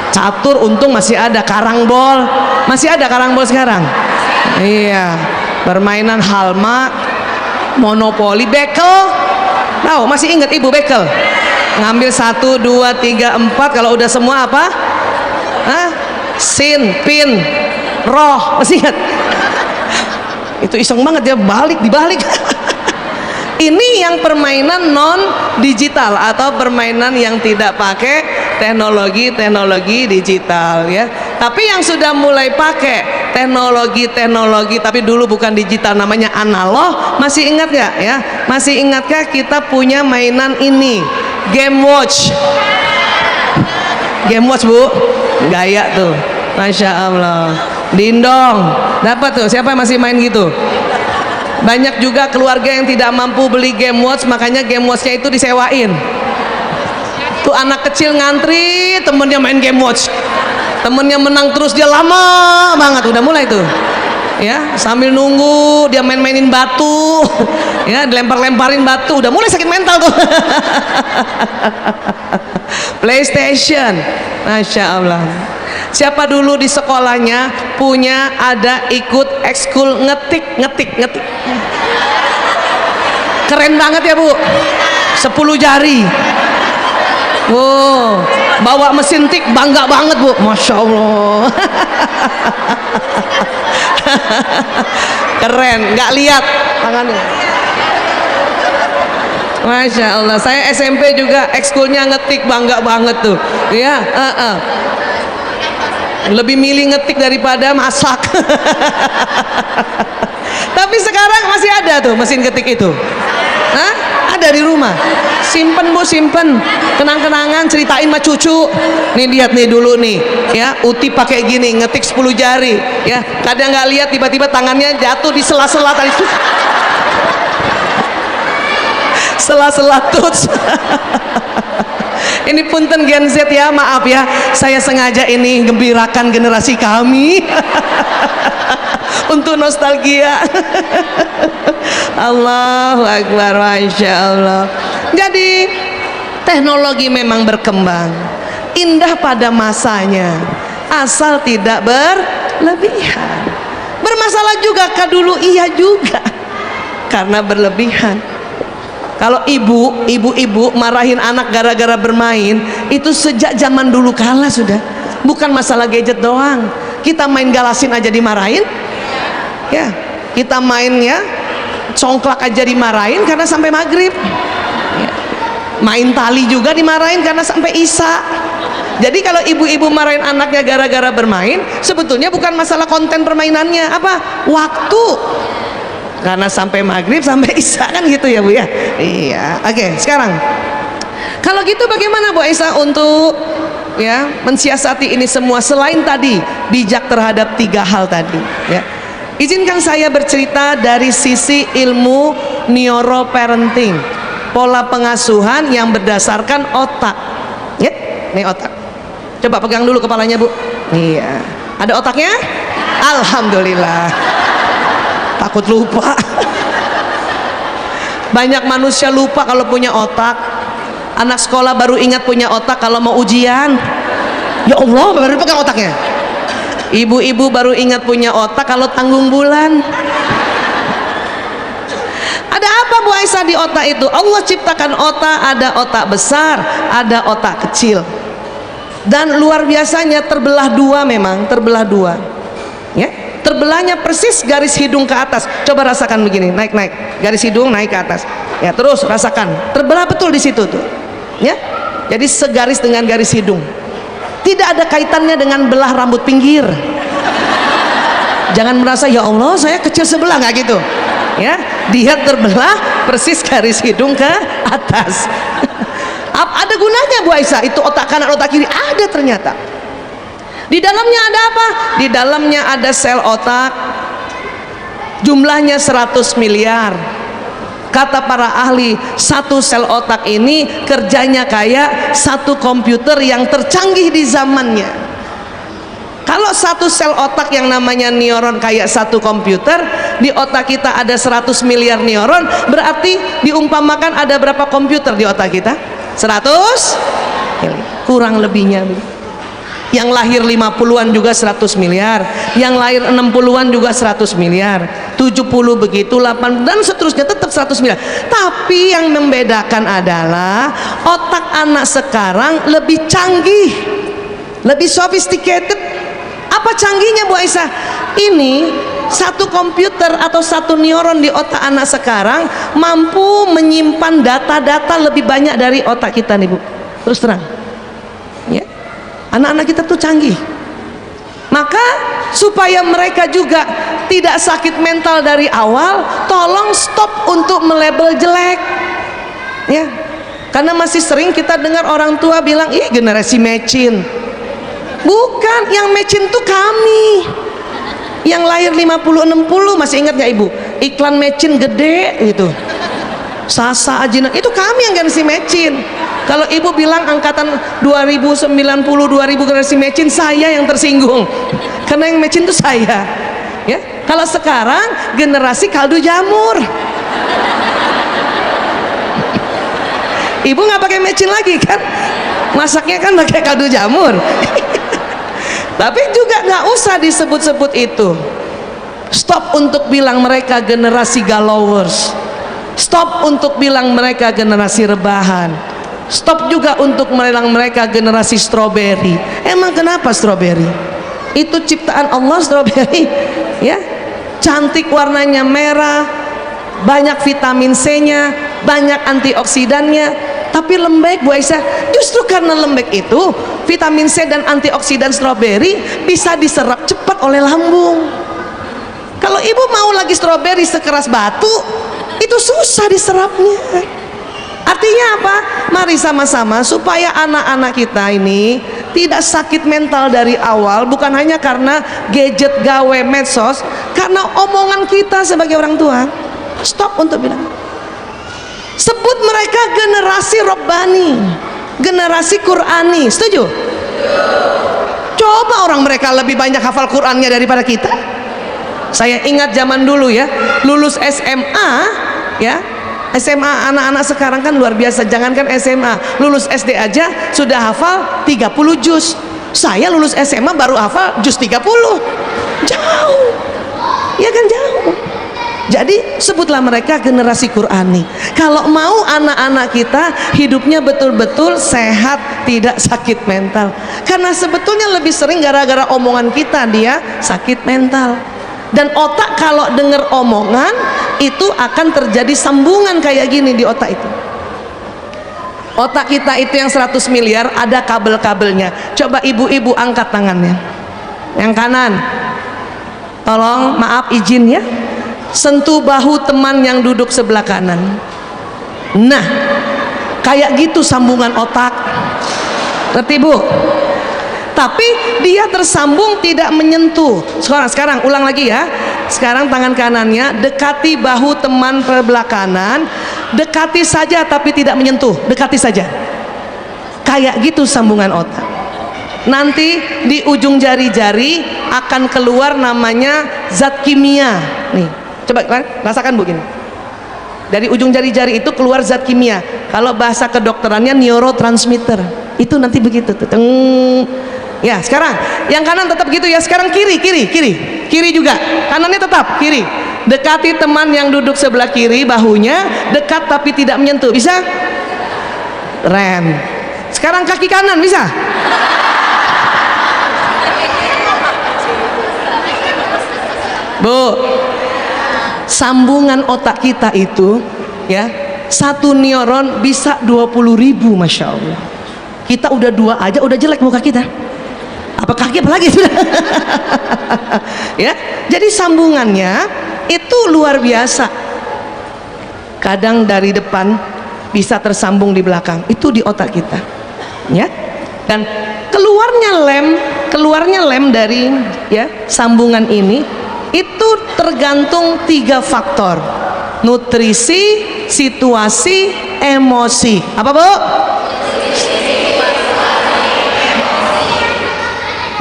catur, untung masih ada. Karangbol masih ada, karangbol sekarang. Iya, permainan halma, monopoli, bekel. Tahu, masih ingat Ibu bekel? Ngambil 1, 2, 3, 4, kalau udah semua apa? Hah? Sin, pin, roh, masih ingat? Itu iseng banget ya, dibalik. Ini yang permainan non digital atau permainan yang tidak pakai teknologi digital ya. Tapi yang sudah mulai pakai teknologi tapi dulu bukan digital, namanya analog, masih ingat gak ya? Masih ingatkah kita punya mainan ini, Game Watch? Game Watch Bu, gaya tuh, masya Allah. Dindong, dapat tuh, siapa yang masih main gitu? Banyak juga keluarga yang tidak mampu beli Game Watch, makanya Game Watchnya itu disewain. Tuh anak kecil ngantri, temennya main Game Watch, temennya menang terus, dia lama banget, udah mulai tuh ya, sambil nunggu dia main-mainin batu ya, dilempar-lemparin batu, udah mulai sakit mental tuh. PlayStation, masya Allah. Siapa dulu di sekolahnya punya ada ikut ekskul ngetik? Keren banget ya Bu, 10 jari. Wow, bawa mesin tik bangga banget Bu, masya Allah. Keren, nggak lihat tangannya. Masya Allah. Saya SMP juga ekskulnya ngetik, bangga banget tuh ya. Lebih milih ngetik daripada masak. Tapi sekarang masih ada tuh mesin ketik itu. Hah? Ada di rumah. Simpen Bu, simpen. Kenang-kenangan, ceritain sama cucu. Nih lihat nih dulu nih, ya, Uti pakai gini, ngetik 10 jari, ya. Kadang nggak lihat tiba-tiba tangannya jatuh di sela-sela tadi. Sela-sela tuts. Ini punten Gen Z ya, maaf ya, saya sengaja ini gembirakan generasi kami untuk nostalgia. Allahu Akbar, masya Allah. Jadi teknologi memang berkembang, indah pada masanya, asal tidak berlebihan. Bermasalah juga kah dulu? Iya juga, karena berlebihan. Kalau ibu-ibu marahin anak gara-gara bermain, itu sejak zaman dulu kala sudah. Bukan masalah gadget doang. Kita main galasin aja dimarahin. Ya, kita main ya, congklak aja dimarahin karena sampai maghrib. Ya. Main tali juga dimarahin karena sampai isya. Jadi kalau ibu-ibu marahin anaknya gara-gara bermain, sebetulnya bukan masalah konten permainannya, apa? Waktu. Karena sampai maghrib sampai isya kan gitu ya Bu ya. Iya. Oke, sekarang kalau gitu bagaimana Bu Aisyah untuk ya mensiasati ini semua selain tadi bijak terhadap 3 hal tadi ya. Izinkan saya bercerita dari sisi ilmu neuroparenting, pola pengasuhan yang berdasarkan otak. Ya, nih otak. Coba pegang dulu kepalanya, Bu. Iya. Ada otaknya? Alhamdulillah. Takut lupa. Banyak manusia lupa kalau punya otak. Anak sekolah baru ingat punya otak kalau mau ujian. Ya Allah, baru pegang otaknya. Ibu-ibu baru ingat punya otak kalau tanggung bulan. Ada apa Bu Aisyah di otak itu? Allah ciptakan otak, ada otak besar, ada otak kecil. Dan luar biasanya terbelah dua, memang terbelah dua. Ya, terbelahnya persis garis hidung ke atas. Coba rasakan begini, naik-naik, garis hidung naik ke atas. Ya, terus rasakan, terbelah betul di situ tuh. Ya, jadi segaris dengan garis hidung. Tidak ada kaitannya dengan belah rambut pinggir. Jangan merasa ya Allah saya kecil sebelah, nggak gitu. Ya, dia terbelah persis garis hidung ke atas. Ada gunanya Bu Aisyah itu otak kanan otak kiri, ada ternyata. Di dalamnya ada apa? Di dalamnya ada sel otak, jumlahnya 100 miliar. Kata para ahli, satu sel otak ini kerjanya kayak satu komputer yang tercanggih di zamannya. Kalau satu sel otak yang namanya neuron kayak satu komputer, di otak kita ada 100 miliar neuron, berarti diumpamakan ada berapa komputer di otak kita? 100 kurang lebihnya. Yang lahir 50-an juga 100 miliar, yang lahir 60-an juga 100 miliar, 70 begitu, 8 dan seterusnya tetap 100 miliar. Tapi yang membedakan adalah otak anak sekarang lebih canggih, lebih sophisticated. Apa canggihnya Bu Aisyah? Ini satu komputer atau satu neuron di otak anak sekarang mampu menyimpan data-data lebih banyak dari otak kita nih Bu. Terus terang ya, anak-anak kita tuh canggih. Maka supaya mereka juga tidak sakit mental dari awal, tolong stop untuk melabel jelek ya. Karena masih sering kita dengar orang tua bilang, ih generasi mecin. Bukan, yang mecin tuh kami yang lahir 50-60. Masih ingat gak Ibu? Iklan mecin gede gitu, Sasa Ajinan, itu kami yang generasi mecin. Kalau Ibu bilang angkatan 2090 2000 generasi mecin, saya yang tersinggung karena yang mecin itu saya ya. Kalau sekarang generasi kaldu jamur. Ibu nggak pakai mecin lagi kan, masaknya kan pakai kaldu jamur. Tapi juga nggak usah disebut-sebut itu. Stop untuk bilang mereka generasi galowers. Stop untuk bilang mereka generasi rebahan. Stop juga untuk bilang mereka generasi strawberry. Emang kenapa strawberry? Itu ciptaan Allah strawberry ya. Cantik, warnanya merah, banyak vitamin C-nya, banyak antioksidannya. Tapi lembek Bu Aisyah. Justru karena lembek itu, vitamin C dan antioksidan strawberry bisa diserap cepat oleh lambung. Kalau Ibu mau lagi strawberry sekeras batu, itu susah diserapnya. Artinya apa? Mari sama-sama supaya anak-anak kita ini tidak sakit mental dari awal, bukan hanya karena gadget, gawe, medsos, karena omongan kita sebagai orang tua. Stop untuk bilang. Sebut mereka generasi Rabbani, generasi Qur'ani. Setuju? Coba orang mereka lebih banyak hafal Qur'annya daripada kita. Saya ingat zaman dulu ya, lulus SMA ya, SMA anak-anak sekarang kan luar biasa. Jangankan SMA, lulus SD aja sudah hafal 30 juz. Saya lulus SMA baru hafal juz 30. Jauh ya kan, jauh. Jadi sebutlah mereka generasi Qur'ani. Kalau mau anak-anak kita hidupnya betul-betul sehat, tidak sakit mental. Karena sebetulnya lebih sering gara-gara omongan kita dia sakit mental. Dan otak kalau dengar omongan itu akan terjadi sambungan kayak gini di otak itu. Otak kita itu yang 100 miliar ada kabel-kabelnya. Coba ibu-ibu angkat tangannya. Yang kanan. Tolong maaf izin ya. Sentuh bahu teman yang duduk sebelah kanan. Nah, kayak gitu sambungan otak. Ngerti Bu? tapi dia tersambung tidak menyentuh. Sekarang ulang lagi ya. Sekarang tangan kanannya dekati bahu teman sebelah kanan, dekati saja tapi tidak menyentuh, dekati saja. Kayak gitu sambungan otak. Nanti di ujung jari-jari akan keluar namanya zat kimia. Nih, coba rasakan Bu gini. Dari ujung jari-jari itu keluar zat kimia. Kalau bahasa kedokterannya neurotransmitter. Itu nanti begitu tuh. Ya, sekarang yang kanan tetap gitu ya. Sekarang kiri juga. Kanannya tetap kiri. Dekati teman yang duduk sebelah kiri bahunya, dekat tapi tidak menyentuh. Bisa? Keren. Sekarang kaki kanan bisa? Bu, sambungan otak kita itu ya, satu neuron bisa 20.000, Masya Allah. Kita udah 2 aja udah jelek muka kita, apa kaki apalagi sudah. Ya, jadi sambungannya itu luar biasa. Kadang dari depan bisa tersambung di belakang, itu di otak kita ya. Dan keluarnya lem dari ya sambungan ini itu tergantung 3 faktor: nutrisi, situasi, emosi. Apa Bu?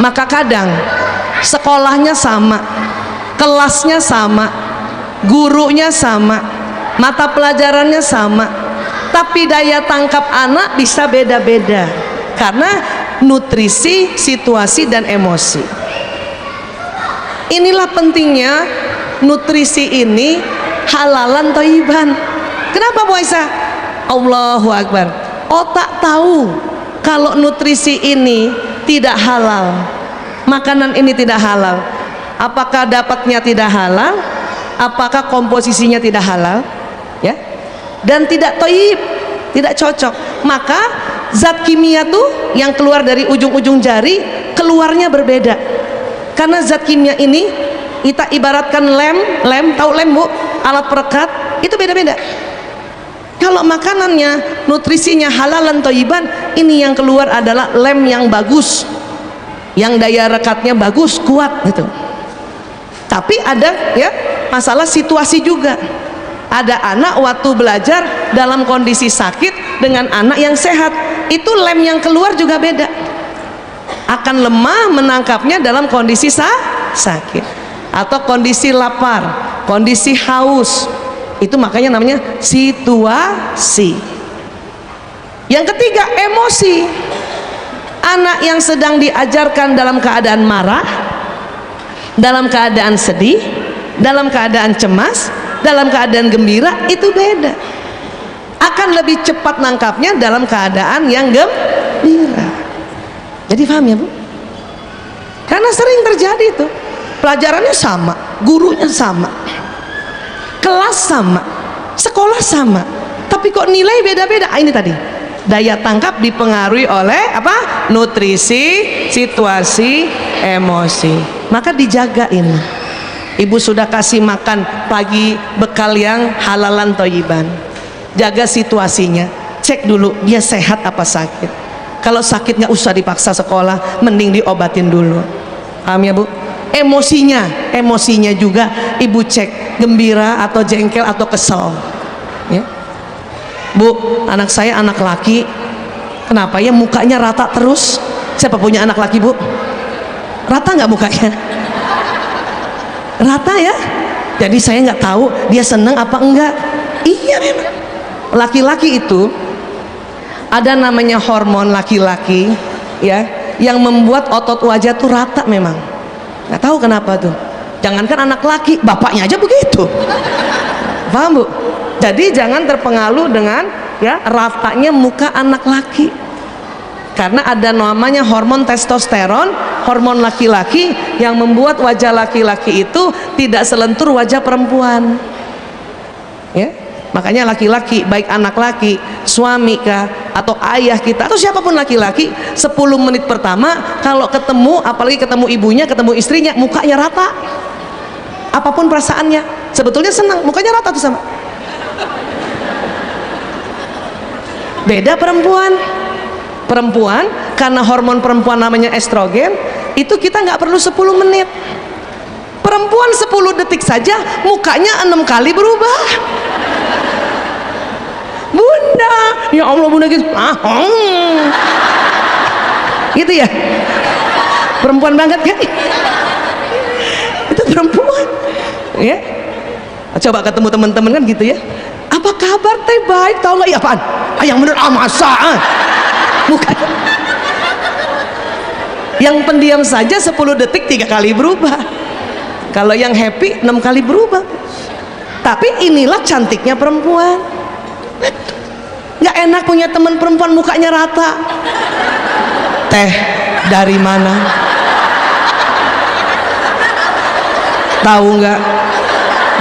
Maka kadang sekolahnya sama, kelasnya sama, gurunya sama, mata pelajarannya sama, tapi daya tangkap anak bisa beda-beda karena nutrisi, situasi, dan emosi. Inilah pentingnya nutrisi ini halalan thayyiban. Kenapa Bu Aisyah? Allahu Akbar. Otak tahu kalau nutrisi ini tidak halal, makanan ini tidak halal. Apakah dapatnya tidak halal? Apakah komposisinya tidak halal? Ya, dan tidak thayyib, tidak cocok. Maka zat kimia tuh yang keluar dari ujung-ujung jari keluarnya berbeda. Karena zat kimia ini kita ibaratkan lem, tahu lem Bu? Alat perekat, itu beda-beda. Kalau makanannya nutrisinya halalan thayyiban, ini yang keluar adalah lem yang bagus, yang daya rekatnya bagus, kuat gitu. Tapi ada ya masalah situasi juga. Ada anak waktu belajar dalam kondisi sakit dengan anak yang sehat, itu lem yang keluar juga beda. Akan lemah menangkapnya dalam kondisi sakit atau kondisi lapar, kondisi haus. Itu makanya namanya situasi. Yang ketiga, emosi. Anak yang sedang diajarkan dalam keadaan marah, dalam keadaan sedih, dalam keadaan cemas, dalam keadaan gembira, itu beda. Akan lebih cepat nangkapnya dalam keadaan yang gembira. Jadi paham ya Bu? Karena sering terjadi itu, pelajarannya sama, gurunya sama, kelas sama, sekolah sama, tapi kok nilai beda-beda. Ini tadi daya tangkap dipengaruhi oleh apa? Nutrisi, situasi, emosi. Maka dijagain. Ibu sudah kasih makan pagi bekal yang halalan thayyiban, jaga situasinya, cek dulu dia sehat apa sakit. Kalau sakit nggak usah dipaksa sekolah, mending diobatin dulu. Paham ya Bu? Emosinya juga ibu cek, gembira atau jengkel atau kesel ya. Bu, anak saya anak laki, kenapa ya mukanya rata terus? Siapa punya anak laki Bu? Rata nggak mukanya? Rata ya? Jadi saya nggak tahu dia seneng apa enggak. Iya memang. Laki-laki itu ada namanya hormon laki-laki ya, yang membuat otot wajah tuh rata memang. Nggak tahu kenapa tuh. Jangankan anak laki, bapaknya aja begitu. Paham Bu? Jadi jangan terpengaruh dengan ya ratanya muka anak laki. Karena ada namanya hormon testosteron, hormon laki-laki yang membuat wajah laki-laki itu tidak selentur wajah perempuan. Ya. Makanya laki-laki, baik anak laki, suami kah, atau ayah kita, atau siapapun laki-laki, 10 menit pertama kalau ketemu, apalagi ketemu ibunya, ketemu istrinya, mukanya rata. Apapun perasaannya, sebetulnya senang, mukanya rata tuh sama. Beda perempuan karena hormon perempuan namanya estrogen, itu kita nggak perlu 10 menit. Perempuan 10 detik saja mukanya 6 kali berubah. Bunda, ya Allah bunda gitu, gitu ya, perempuan banget kan? Itu perempuan, ya. Coba ketemu teman-teman kan gitu ya. Apa kabar teh, baik, tau nggak ya apaan? Yang bener masa bukan. Yang pendiam saja 10 detik 3 kali berubah. Kalau yang happy 6 kali berubah. Tapi inilah cantiknya perempuan. Nggak enak punya teman perempuan mukanya rata. Teh dari mana? Tahu nggak?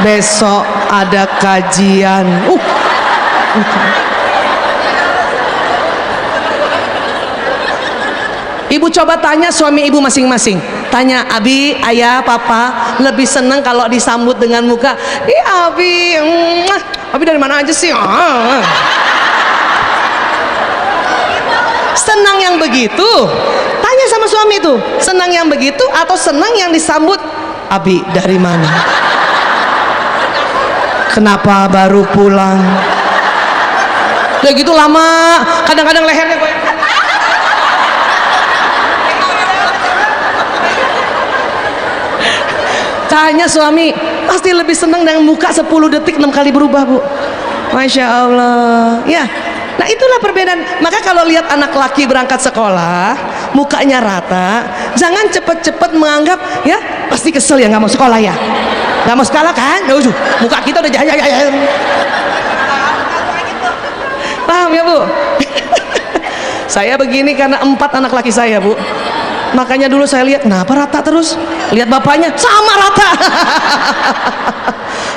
Besok ada kajian. Ibu coba tanya suami ibu masing-masing. Tanya, Abi, ayah, papa lebih senang kalau disambut dengan muka, ih Abi, Abi dari mana aja sih? Senang yang begitu? Tanya sama suami itu, senang yang begitu atau senang yang disambut, Abi dari mana? Kenapa baru pulang? Udah gitu lama, kadang-kadang lehernya gue. Tanya suami, pasti lebih senang dengan muka 10 detik 6 kali berubah, Bu. Masya Allah. Ya, nah itulah perbedaan. Maka kalau lihat anak laki berangkat sekolah mukanya rata, jangan cepet-cepet menganggap ya pasti kesel ya nggak mau sekolah ya, nggak mau sekolah kan, muka kita udah jaya. Paham ya Bu? Saya begini karena 4 anak laki saya, Bu. Makanya dulu saya lihat, kenapa rata terus? Lihat bapaknya, sama rata.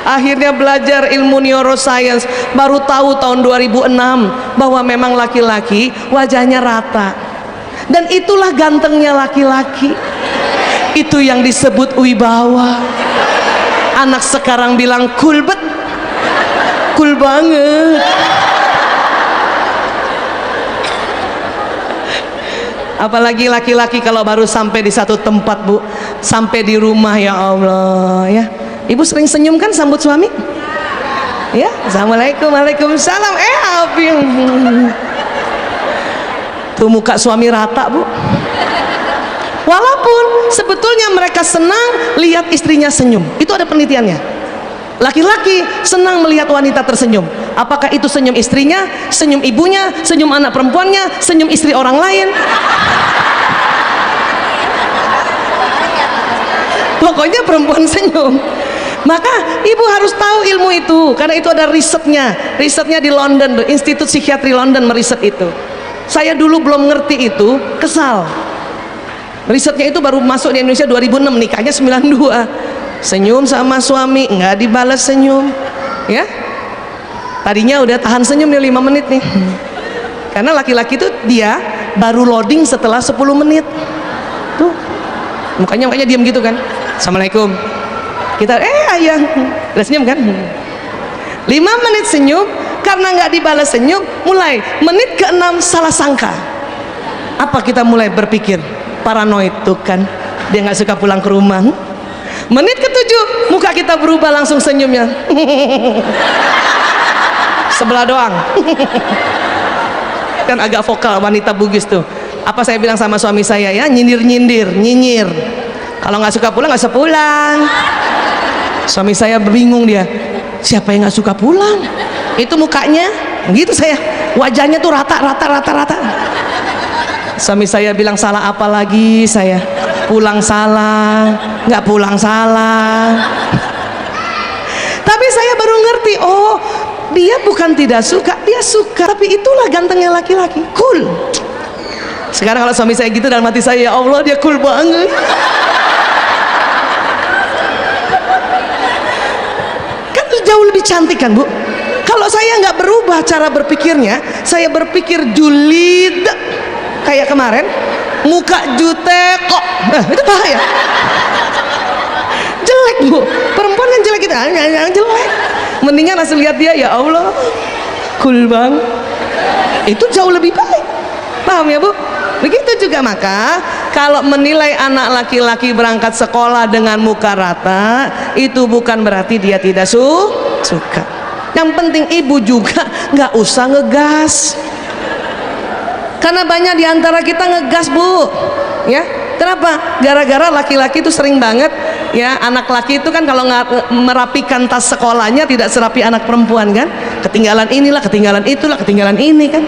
Akhirnya belajar ilmu neuroscience, baru tahu tahun 2006 bahwa memang laki-laki wajahnya rata. Dan itulah gantengnya laki-laki. Itu yang disebut wibawa. Anak sekarang bilang cool bet, cool banget. Apalagi laki-laki kalau baru sampai di satu tempat, Bu, sampai di rumah, ya Allah ya. Ibu sering senyum kan sambut suami? Ya, assalamualaikum, waalaikumsalam. Abi, tuh muka suami rata, Bu. Walaupun sebetulnya mereka senang lihat istrinya senyum, itu ada penelitiannya. Laki-laki senang melihat wanita tersenyum. Apakah itu senyum istrinya, senyum ibunya, senyum anak perempuannya, senyum istri orang lain? Pokoknya perempuan senyum. Maka ibu harus tahu ilmu itu, karena itu ada risetnya. Risetnya di London, Institut Psikiatri London meriset itu. Saya dulu belum ngerti itu, kesal. Risetnya itu baru masuk di Indonesia 2006, nikahnya 92. Senyum sama suami nggak dibalas senyum, ya. Tadinya udah tahan senyum nih 5 menit nih, karena laki-laki itu dia baru loading setelah 10 menit tuh mukanya diem gitu kan. Assalamualaikum, kita ayah udah senyum kan, 5 menit senyum. Karena nggak dibalas senyum, mulai menit ke-6 salah sangka. Apa kita mulai berpikir paranoid tuh kan, dia nggak suka pulang ke rumah. Menit ke-7 muka kita berubah, langsung senyumnya sebelah doang. Kan agak vokal wanita Bugis tuh. Apa saya bilang sama suami saya ya, nyindir-nyindir, nyinyir. Kalau nggak suka pulang nggak usah pulang. Suami saya bingung, dia siapa yang nggak suka pulang? Itu mukanya gitu, saya wajahnya tuh rata. Suami saya bilang, salah apa lagi saya? Pulang salah, nggak pulang salah. Tapi saya baru ngerti, oh dia bukan tidak suka, dia suka. Tapi itulah gantengnya laki-laki, cool. Sekarang kalau suami saya gitu dalam hati saya, ya Allah dia cool banget. Kan jauh lebih cantik kan, Bu? Kalau saya nggak berubah cara berpikirnya, saya berpikir julid kayak kemarin, muka jutek kok, itu bahaya. Jelek, Bu. Perempuan kan jelek, kita jelek. Mendingan langsung lihat dia, ya Allah cool bang, itu jauh lebih baik. Paham ya, Bu? Begitu juga maka kalau menilai anak laki-laki berangkat sekolah dengan muka rata, itu bukan berarti dia tidak suka. Yang penting ibu juga nggak usah ngegas, karena banyak diantara kita ngegas, Bu, ya. Kenapa? Gara-gara laki-laki itu sering banget, ya, anak laki itu kan kalau nggak merapikan tas sekolahnya tidak serapi anak perempuan kan, ketinggalan inilah, ketinggalan itulah, ketinggalan ini kan,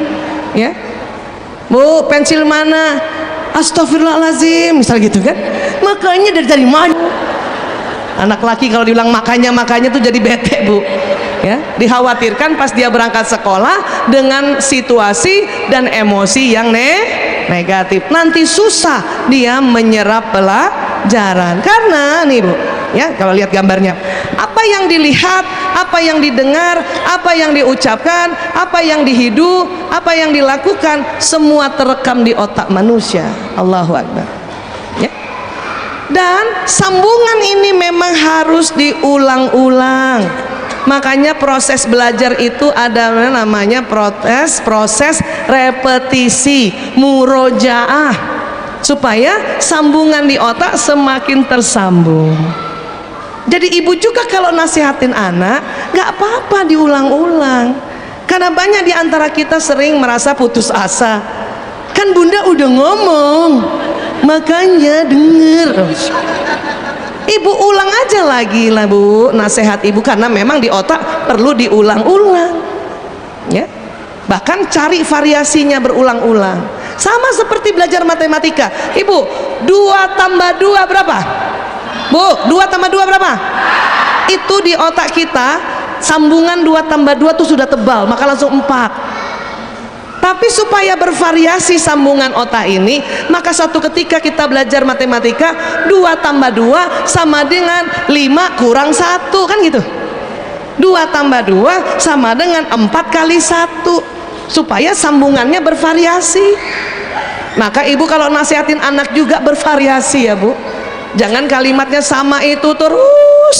ya. Bu, pensil mana? Astagfirullahaladzim, misal gitu kan. Makanya dari mana? Anak laki kalau dibilang makanya tuh jadi bete, Bu, ya. Dikhawatirkan pas dia berangkat sekolah dengan situasi dan emosi yang negatif, nanti susah dia menyerap pelajaran. Karena nih, Bu, ya, kalau lihat gambarnya, apa yang dilihat, apa yang didengar, apa yang diucapkan, apa yang dihidu, apa yang dilakukan, semua terekam di otak manusia. Allahu Akbar, ya. Dan sambungan ini memang harus diulang-ulang. Makanya proses belajar itu ada namanya proses repetisi, murojaah, supaya sambungan di otak semakin tersambung. Jadi ibu juga kalau nasihatin anak nggak apa-apa diulang-ulang, karena banyak diantara kita sering merasa putus asa. Kan bunda udah ngomong, makanya denger. Ibu ulang aja lagi lah, Bu, nasihat ibu, karena memang di otak perlu diulang-ulang, ya. Bahkan cari variasinya berulang-ulang. Sama seperti belajar matematika. Ibu, 2 tambah 2 berapa? Bu, 2 tambah 2 berapa? Itu di otak kita sambungan 2 tambah 2 tuh sudah tebal, maka langsung 4. Tapi supaya bervariasi sambungan otak ini, maka suatu ketika kita belajar matematika, 2 tambah 2 sama dengan 5 kurang 1, kan gitu. 2 tambah 2 sama dengan 4 kali 1, supaya sambungannya bervariasi. Maka ibu kalau nasihatin anak juga bervariasi, ya, Bu. Jangan kalimatnya sama itu terus,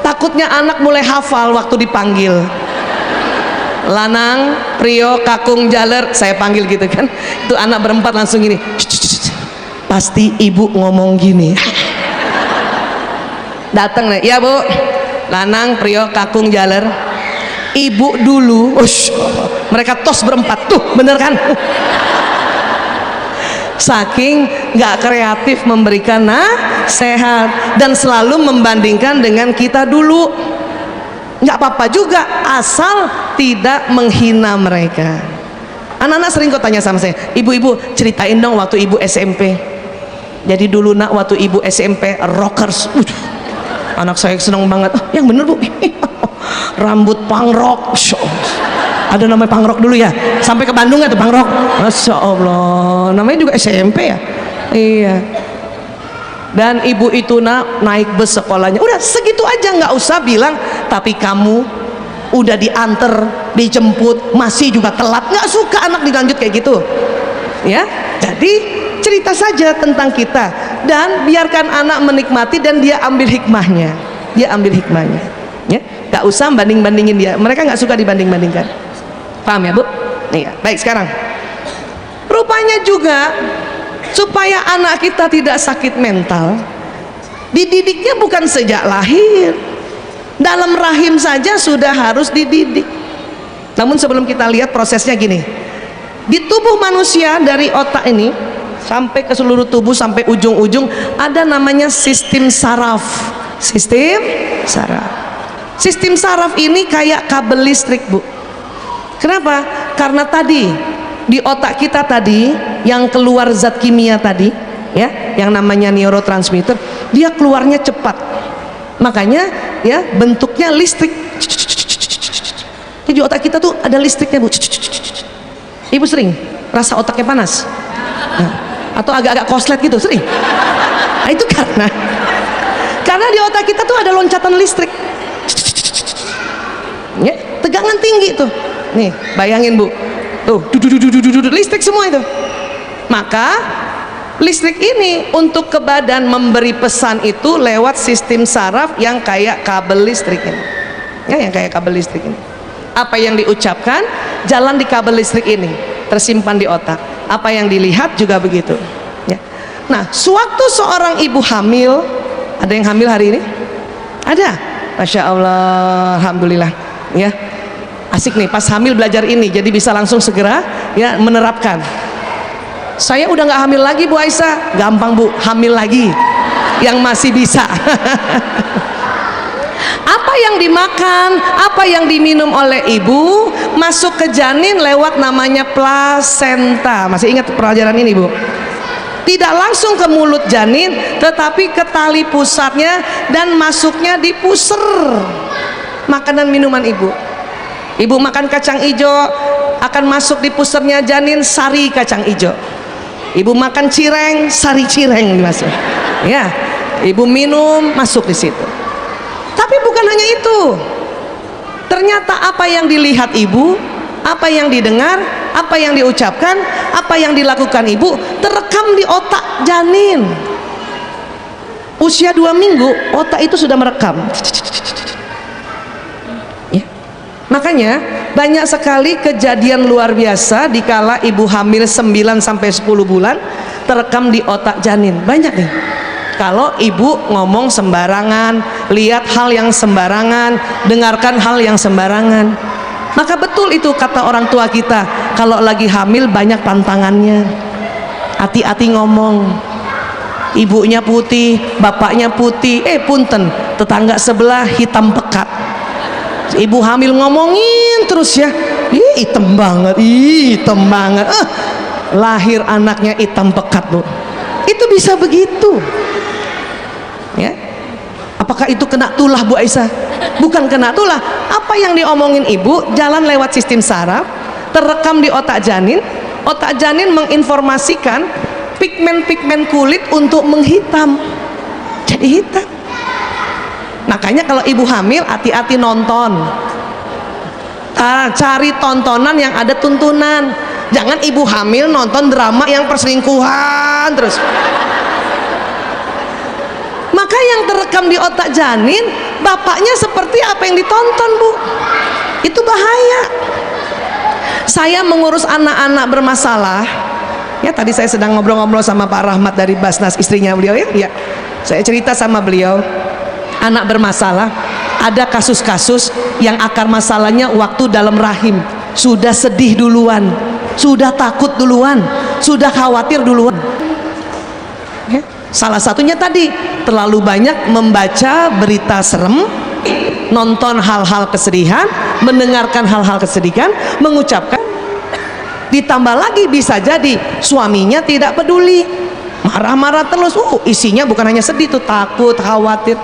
takutnya anak mulai hafal waktu dipanggil. Lanang, prio, kakung, jaler, saya panggil gitu kan, itu anak berempat langsung gini, pasti ibu ngomong gini. Datang nih, ya, Bu, lanang, prio, kakung, jaler, ibu dulu. Ush, mereka tos berempat tuh, bener kan? Saking nggak kreatif memberikan nasihat dan selalu membandingkan dengan kita dulu. Nggak apa-apa juga, asal tidak menghina mereka. Anak-anak sering kok tanya sama saya, ibu-ibu ceritain dong waktu ibu SMP. Jadi dulu nak waktu ibu SMP rockers. Anak saya seneng banget. Oh, yang bener, Bu. Rambut punk rock. Ada namanya punk rock dulu ya, sampai ke Bandung ya tuh punk rock. Masya Allah, namanya juga SMP ya. Iya. Dan ibu itu naik bus sekolahnya, udah segitu aja, nggak usah bilang tapi kamu udah diantar, dijemput, masih juga telat. Nggak suka anak dilanjut kayak gitu, ya. Jadi cerita saja tentang kita dan biarkan anak menikmati dan dia ambil hikmahnya, ya. Nggak usah banding-bandingin dia, mereka nggak suka dibanding-bandingkan. Paham ya, Bu? Nih, ya. Baik, sekarang rupanya juga supaya anak kita tidak sakit mental, dididiknya bukan sejak lahir, dalam rahim saja sudah harus dididik. Namun sebelum kita lihat prosesnya gini, di tubuh manusia dari otak ini sampai ke seluruh tubuh sampai ujung-ujung ada namanya sistem saraf. Sistem saraf ini kayak kabel listrik, Bu. Kenapa? Karena tadi di otak kita tadi yang keluar zat kimia tadi, ya, yang namanya neurotransmitter, dia keluarnya cepat, makanya ya bentuknya listrik. Jadi otak kita tuh ada listriknya, Bu. Ibu sering rasa otaknya panas, nah, atau agak-agak koslet gitu, sering. Nah, itu karena di otak kita tuh ada loncatan listrik, ya, tegangan tinggi tuh. Nih, bayangin, Bu, tuh listrik semua itu. Maka listrik ini untuk ke badan memberi pesan itu lewat sistem saraf yang kayak kabel listrik ini, ya, yang kayak kabel listrik ini. Apa yang diucapkan jalan di kabel listrik ini, tersimpan di otak. apa yang dilihat juga begitu ya. Nah, sewaktu seorang ibu hamil, ada yang hamil hari ini? Ada? Masya Allah, alhamdulillah ya. Asik nih pas hamil belajar ini, jadi bisa langsung segera ya menerapkan. Saya udah nggak hamil lagi Bu Aisyah. Gampang Bu, hamil lagi yang masih bisa. Apa yang dimakan, apa yang diminum oleh ibu masuk ke janin lewat namanya plasenta. Masih ingat pelajaran ini Bu? Tidak langsung ke mulut janin, tetapi ke tali pusatnya dan masuknya di puser makanan minuman ibu. Ibu makan kacang hijau, akan masuk di pusernya janin sari kacang hijau. Ibu makan cireng, sari cireng masuk. Ya, ibu minum masuk di situ. Tapi bukan hanya itu. Ternyata apa yang dilihat ibu, apa yang didengar, apa yang diucapkan, apa yang dilakukan ibu terekam di otak janin. Usia 2 minggu, otak itu sudah merekam. Ya. Makanya banyak sekali kejadian luar biasa dikala ibu hamil 9 sampai 10 bulan terekam di otak janin. Banyak nih. Kalau ibu ngomong sembarangan, lihat hal yang sembarangan, dengarkan hal yang sembarangan. Maka betul itu kata orang tua kita, kalau lagi hamil banyak tantangannya. Hati-hati ngomong. Ibunya putih, bapaknya putih, punten, tetangga sebelah hitam pekat. Ibu hamil ngomongin terus ya, hitam banget, hitam banget. Lahir anaknya hitam pekat Bu. Itu bisa begitu. Ya. Apakah itu kena tulah Bu Aisyah? Bukan kena tulah. Apa yang diomongin ibu jalan lewat sistem saraf, terekam di otak janin. Otak janin menginformasikan pigmen-pigmen kulit untuk menghitam, jadi hitam. Makanya kalau ibu hamil hati-hati nonton. Cari tontonan yang ada tuntunan. Jangan ibu hamil nonton drama yang perselingkuhan terus. Maka yang terekam di otak janin, bapaknya seperti apa yang ditonton Bu. Itu bahaya. Saya mengurus anak-anak bermasalah. Ya, tadi saya sedang ngobrol-ngobrol sama Pak Rahmat dari Basnas, istrinya beliau ya. Saya cerita sama beliau, anak bermasalah, ada kasus-kasus yang akar masalahnya waktu dalam rahim. Sudah sedih duluan, sudah takut duluan, sudah khawatir duluan. Ya. Salah satunya tadi, terlalu banyak membaca berita serem, nonton hal-hal kesedihan, mendengarkan hal-hal kesedihan, mengucapkan. Ditambah lagi bisa jadi suaminya tidak peduli, marah-marah terus. Isinya bukan hanya sedih tuh, takut, khawatir.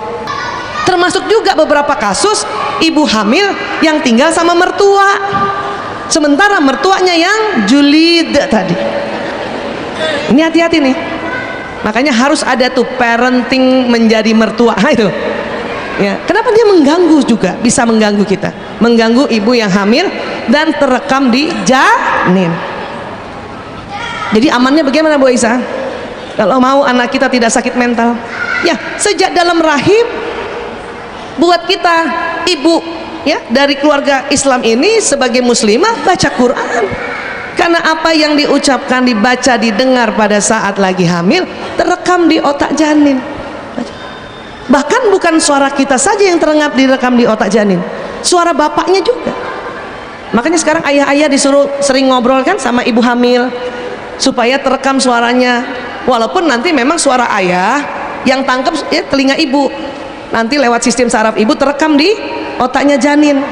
Termasuk juga beberapa kasus ibu hamil yang tinggal sama mertua, sementara mertuanya yang julid tadi. Ini hati-hati nih. Makanya harus ada tuh parenting menjadi mertua. Itu ya, kenapa dia mengganggu juga, bisa mengganggu kita, mengganggu ibu yang hamil dan terekam di janin. Jadi amannya bagaimana Bu Aisyah? Kalau mau anak kita tidak sakit mental, ya sejak dalam rahim, buat kita ibu ya dari keluarga Islam ini sebagai muslimah baca Quran. Karena apa yang diucapkan, dibaca, didengar pada saat lagi hamil terekam di otak janin. Bahkan bukan suara kita saja yang direkam di otak janin, suara bapaknya juga. Makanya sekarang ayah-ayah disuruh sering ngobrol kan sama ibu hamil supaya terekam suaranya. Walaupun nanti memang suara ayah yang tangkap ya telinga ibu, nanti lewat sistem saraf ibu terekam di otaknya janin.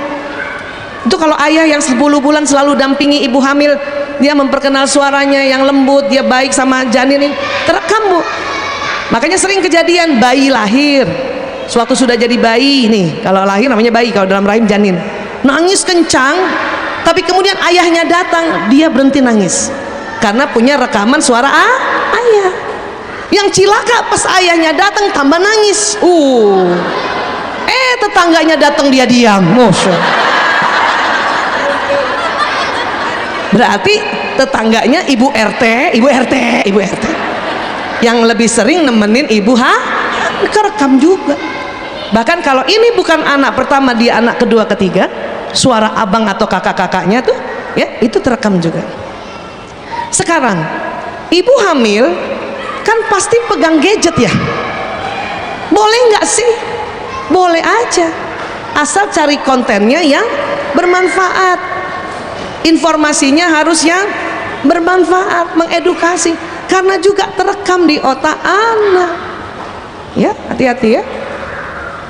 Itu kalau ayah yang 10 bulan selalu dampingi ibu hamil, dia memperkenal suaranya yang lembut, dia baik sama janin ini, terekam Bu. Makanya sering kejadian bayi lahir, sewaktu sudah jadi bayi nih, kalau lahir namanya bayi, kalau dalam rahim janin, nangis kencang, tapi kemudian ayahnya datang, dia berhenti nangis karena punya rekaman suara ayah. Yang cilaka pas ayahnya datang tambah nangis. Tetangganya datang dia diam. Berarti tetangganya ibu RT yang lebih sering nemenin ibu kerekam juga. Bahkan kalau ini bukan anak pertama, dia anak kedua ketiga, suara abang atau kakak-kakaknya tuh ya itu terekam juga. Sekarang ibu hamil kan pasti pegang gadget ya, boleh nggak sih? Boleh aja, asal cari kontennya yang bermanfaat, informasinya harus yang bermanfaat, mengedukasi, karena juga terekam di otak anak ya. Hati-hati ya.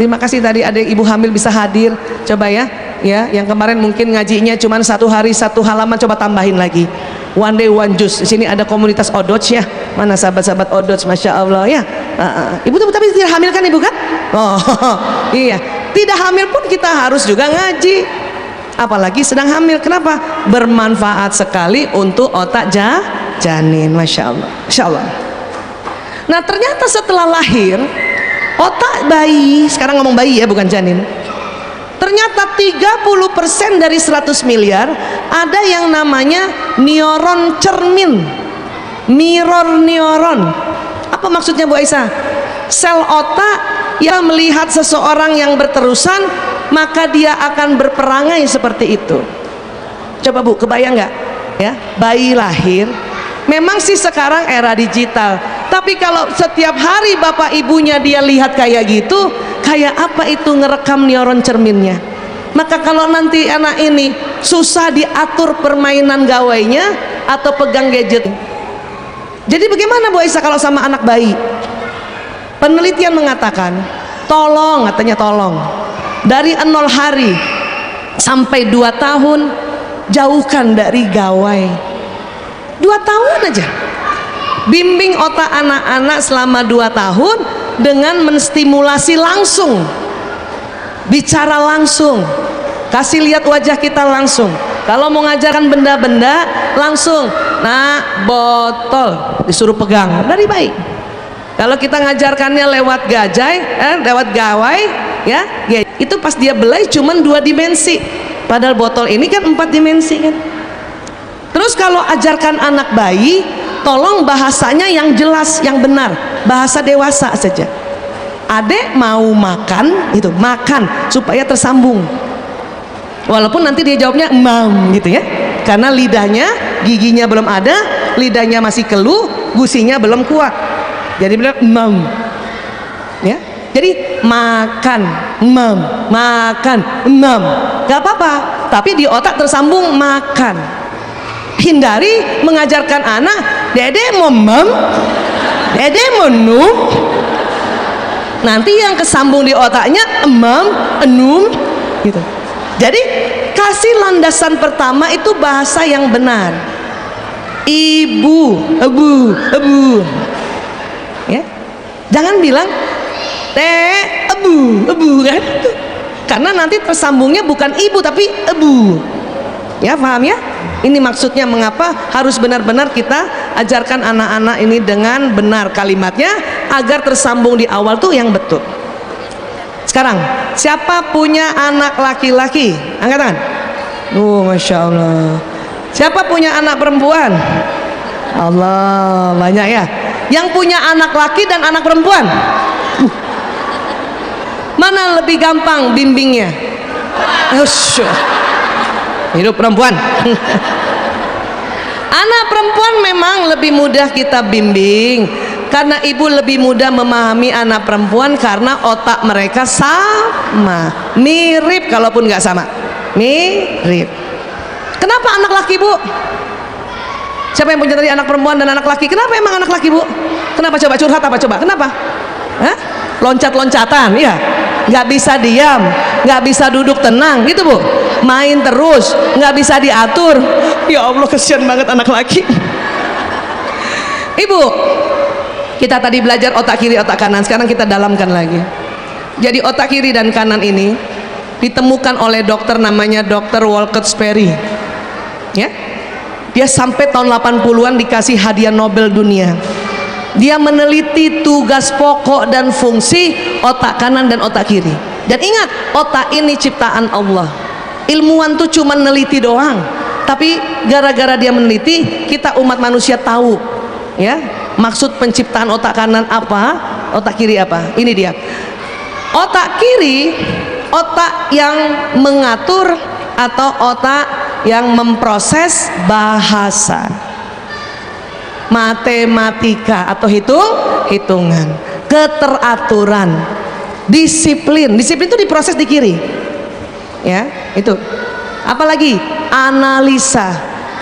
Terima kasih tadi ada ibu hamil bisa hadir, coba ya, yang kemarin mungkin ngajinya cuma 1 hari 1 halaman, coba tambahin lagi, one day one juice. Di sini ada komunitas Odoch ya, mana sahabat-sahabat Odoch, masya Allah ya. Ibu tuh tapi tidak hamil kan ibu kan? Oh iya, tidak hamil pun kita harus juga ngaji, apalagi sedang hamil. Kenapa? Bermanfaat sekali untuk otak janin, masya Allah, masya Allah. Nah ternyata setelah lahir, otak bayi, sekarang ngomong bayi ya bukan janin, ternyata 30% dari 100 miliar ada yang namanya neuron cermin, mirror neuron. Apa maksudnya Bu Aisyah? Sel otak yang melihat seseorang yang berterusan, maka dia akan berperangai seperti itu. Coba Bu, kebayang nggak ya, bayi lahir, memang sih sekarang era digital, tapi kalau setiap hari bapak ibunya dia lihat kayak gitu, kayak apa itu ngerekam neuron cerminnya. Maka kalau nanti anak ini susah diatur permainan gawainya atau pegang gadget, jadi bagaimana Bu Aisyah kalau sama anak bayi? Penelitian mengatakan, tolong, katanya tolong, dari 0 hari sampai 2 tahun jauhkan dari gawai. 2 tahun aja bimbing otak anak-anak selama 2 tahun dengan menstimulasi langsung, bicara langsung, kasih lihat wajah kita langsung. Kalau mau ngajarkan benda-benda langsung, nah botol disuruh pegang dari bayi. Kalau kita ngajarkannya lewat lewat gawai ya, itu pas dia belai cuman 2 dimensi, padahal botol ini kan 4 dimensi kan. Terus kalau ajarkan anak bayi, tolong bahasanya yang jelas, yang benar, bahasa dewasa saja. Adek mau makan, itu makan supaya tersambung. Walaupun nanti dia jawabnya mam gitu ya, karena lidahnya, giginya belum ada, lidahnya masih keluh, gusinya belum kuat. Jadi bilang mam, ya. Jadi makan, mam, makan, mam, gak apa-apa. Tapi di otak tersambung makan. Hindari mengajarkan anak, dede mau mam, dede mau num. Nanti yang kesambung di otaknya emam, enum, gitu. Jadi kasih landasan pertama itu bahasa yang benar. Ibu, ebu, ya. Jangan bilang ebu kan? Karena nanti tersambungnya bukan ibu tapi ebu. Ya, paham ya? Ini maksudnya mengapa harus benar-benar kita ajarkan anak-anak ini dengan benar kalimatnya agar tersambung di awal tuh yang betul. Sekarang, siapa punya anak laki-laki? Angkat tangan. Masya Allah. Siapa punya anak perempuan? Allah, banyak ya. Yang punya anak laki dan anak perempuan, mana lebih gampang bimbingnya? Hidup perempuan. Anak perempuan memang lebih mudah kita bimbing, karena ibu lebih mudah memahami anak perempuan karena otak mereka sama, mirip, kalaupun nggak sama, mirip. Kenapa anak laki Bu? Siapa yang punya tadi anak perempuan dan anak laki? Kenapa emang anak laki Bu? Kenapa? Coba curhat apa coba? Kenapa? Hah? Loncat-loncatan, ya? Nggak bisa diam, nggak bisa duduk tenang, gitu Bu? Main terus, nggak bisa diatur. Ya Allah, kesian banget anak laki. Ibu, kita tadi belajar otak kiri, otak kanan. Sekarang kita dalamkan lagi. Jadi otak kiri dan kanan ini ditemukan oleh dokter namanya Dr. Walcott Sperry. Ya, dia sampai tahun 80-an dikasih hadiah Nobel dunia. Dia meneliti tugas pokok dan fungsi otak kanan dan otak kiri. Dan ingat, otak ini ciptaan Allah. Ilmuwan tuh cuma neliti doang, tapi gara-gara dia meneliti, kita umat manusia tahu ya maksud penciptaan otak kanan apa, otak kiri apa. Ini dia. Otak kiri, otak yang mengatur atau otak yang memproses bahasa. matematika atau hitungan, keteraturan, disiplin. Disiplin itu diproses di kiri, ya itu. Apalagi analisa.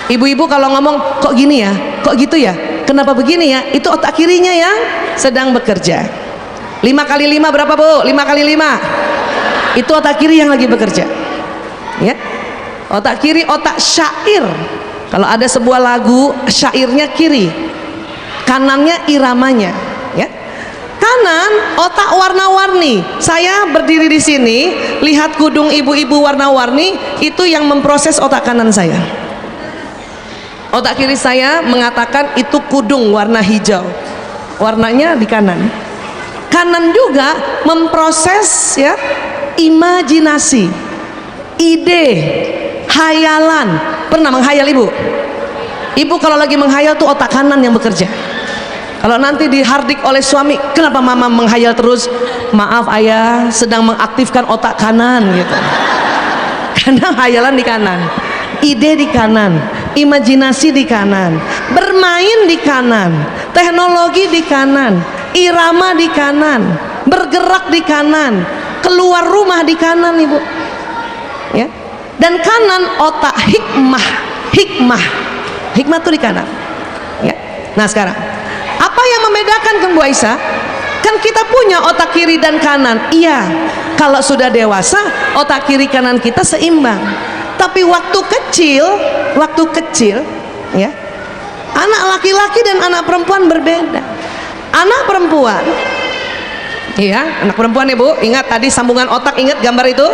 Ibu-ibu kalau ngomong kok gini ya, kok gitu ya, kenapa begini ya, itu otak kirinya yang sedang bekerja. 5 kali 5 berapa bu? 5 kali 5 itu otak kiri yang lagi bekerja, ya. Otak kiri, otak syair. Kalau ada sebuah lagu, syairnya kiri, kanannya iramanya, ya. Kanan otak warna-warni. Saya berdiri di sini lihat kudung ibu-ibu warna-warni, itu yang memproses otak kanan saya. Otak kiri saya mengatakan itu kudung warna hijau, warnanya di kanan. Kanan juga memproses, ya, imajinasi, ide, hayalan. Pernah menghayal ibu? Ibu kalau lagi menghayal tuh otak kanan yang bekerja. Kalau nanti dihardik oleh suami, kenapa mama menghayal terus? Maaf ayah, sedang mengaktifkan otak kanan gitu. Karena hayalan di kanan, ide di kanan, imajinasi di kanan, bermain di kanan, teknologi di kanan, irama di kanan, bergerak di kanan, keluar rumah di kanan ibu, ya. Dan kanan otak hikmah tuh di kanan, ya. Nah sekarang apa yang membedakan Kang Bu Aisyah? Kan kita punya otak kiri dan kanan, iya. Kalau sudah dewasa otak kiri kanan kita seimbang. Tapi waktu kecil, ya, anak laki-laki dan anak perempuan berbeda. Anak perempuan, iya, anak perempuan ya bu, ingat tadi sambungan otak, ingat gambar itu.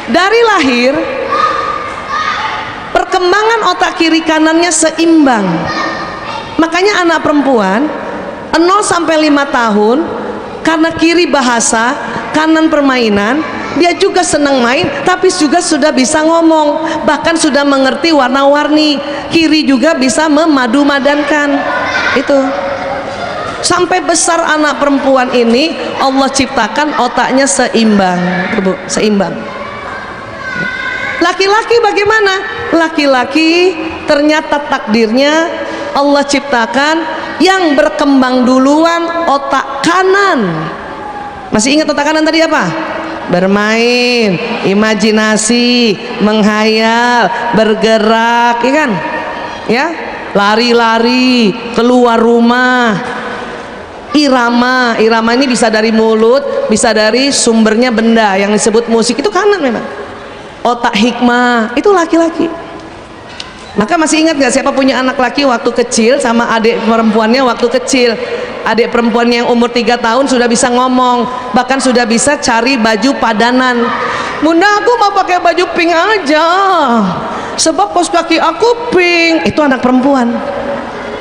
Dari lahir perkembangan otak kiri kanannya seimbang. Makanya anak perempuan 0 sampai 5 tahun karena kiri bahasa, kanan permainan, dia juga senang main tapi juga sudah bisa ngomong, bahkan sudah mengerti warna-warni. Kiri juga bisa memadu-madankan. Itu sampai besar anak perempuan ini Allah ciptakan otaknya seimbang, Bu, seimbang. Laki-laki bagaimana? Laki-laki ternyata takdirnya Allah ciptakan yang berkembang duluan otak kanan. Masih ingat otak kanan tadi apa? Bermain, imajinasi, menghayal, bergerak, ya kan? Ya, lari-lari, keluar rumah. Irama ini bisa dari mulut, bisa dari sumbernya benda yang disebut musik, itu kanan memang. Otak hikmah itu laki-laki. Maka masih ingat gak siapa punya anak laki waktu kecil sama adik perempuannya waktu kecil? Adik perempuannya yang umur 3 tahun sudah bisa ngomong, bahkan sudah bisa cari baju padanan. Bunda, aku mau pakai baju pink aja sebab kaos kaki aku pink. Itu anak perempuan.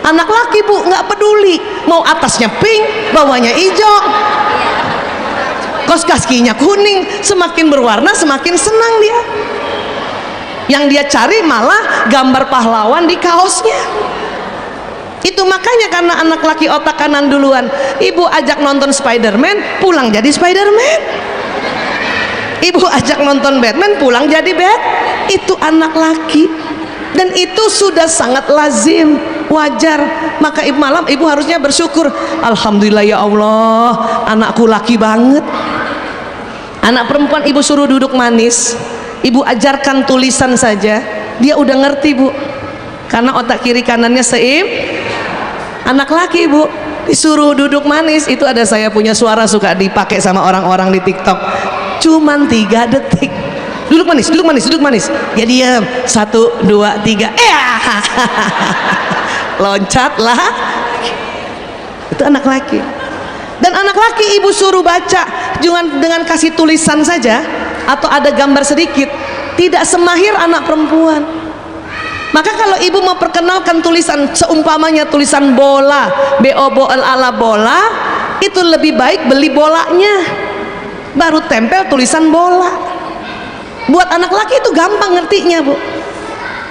Anak laki bu nggak peduli, mau atasnya pink, bawahnya hijau, kaos kakinya kuning, semakin berwarna semakin senang dia. Yang dia cari malah gambar pahlawan di kaosnya. Itu makanya karena anak laki otak kanan duluan, ibu ajak nonton Spiderman, pulang jadi Spiderman. Ibu ajak nonton Batman, pulang jadi Bat. Itu anak laki, dan itu sudah sangat lazim, wajar. Maka malam ibu harusnya bersyukur, alhamdulillah ya Allah, anakku laki banget. Anak perempuan ibu suruh duduk manis, ibu ajarkan tulisan saja, dia udah ngerti bu, karena otak kiri kanannya Anak laki bu disuruh duduk manis, itu ada saya punya suara suka dipakai sama orang-orang di TikTok, cuman 3 detik. Duduk manis, duduk manis, duduk manis. Ya diam, 1, 2, 3, loncatlah. Itu anak laki. Dan anak laki ibu suruh baca dengan kasih tulisan saja atau ada gambar sedikit, tidak semahir anak perempuan. Maka kalau ibu mau perkenalkan tulisan, seumpamanya tulisan bola, bola, bola, itu lebih baik beli bolanya, baru tempel tulisan bola. Buat anak laki itu gampang ngertinya bu.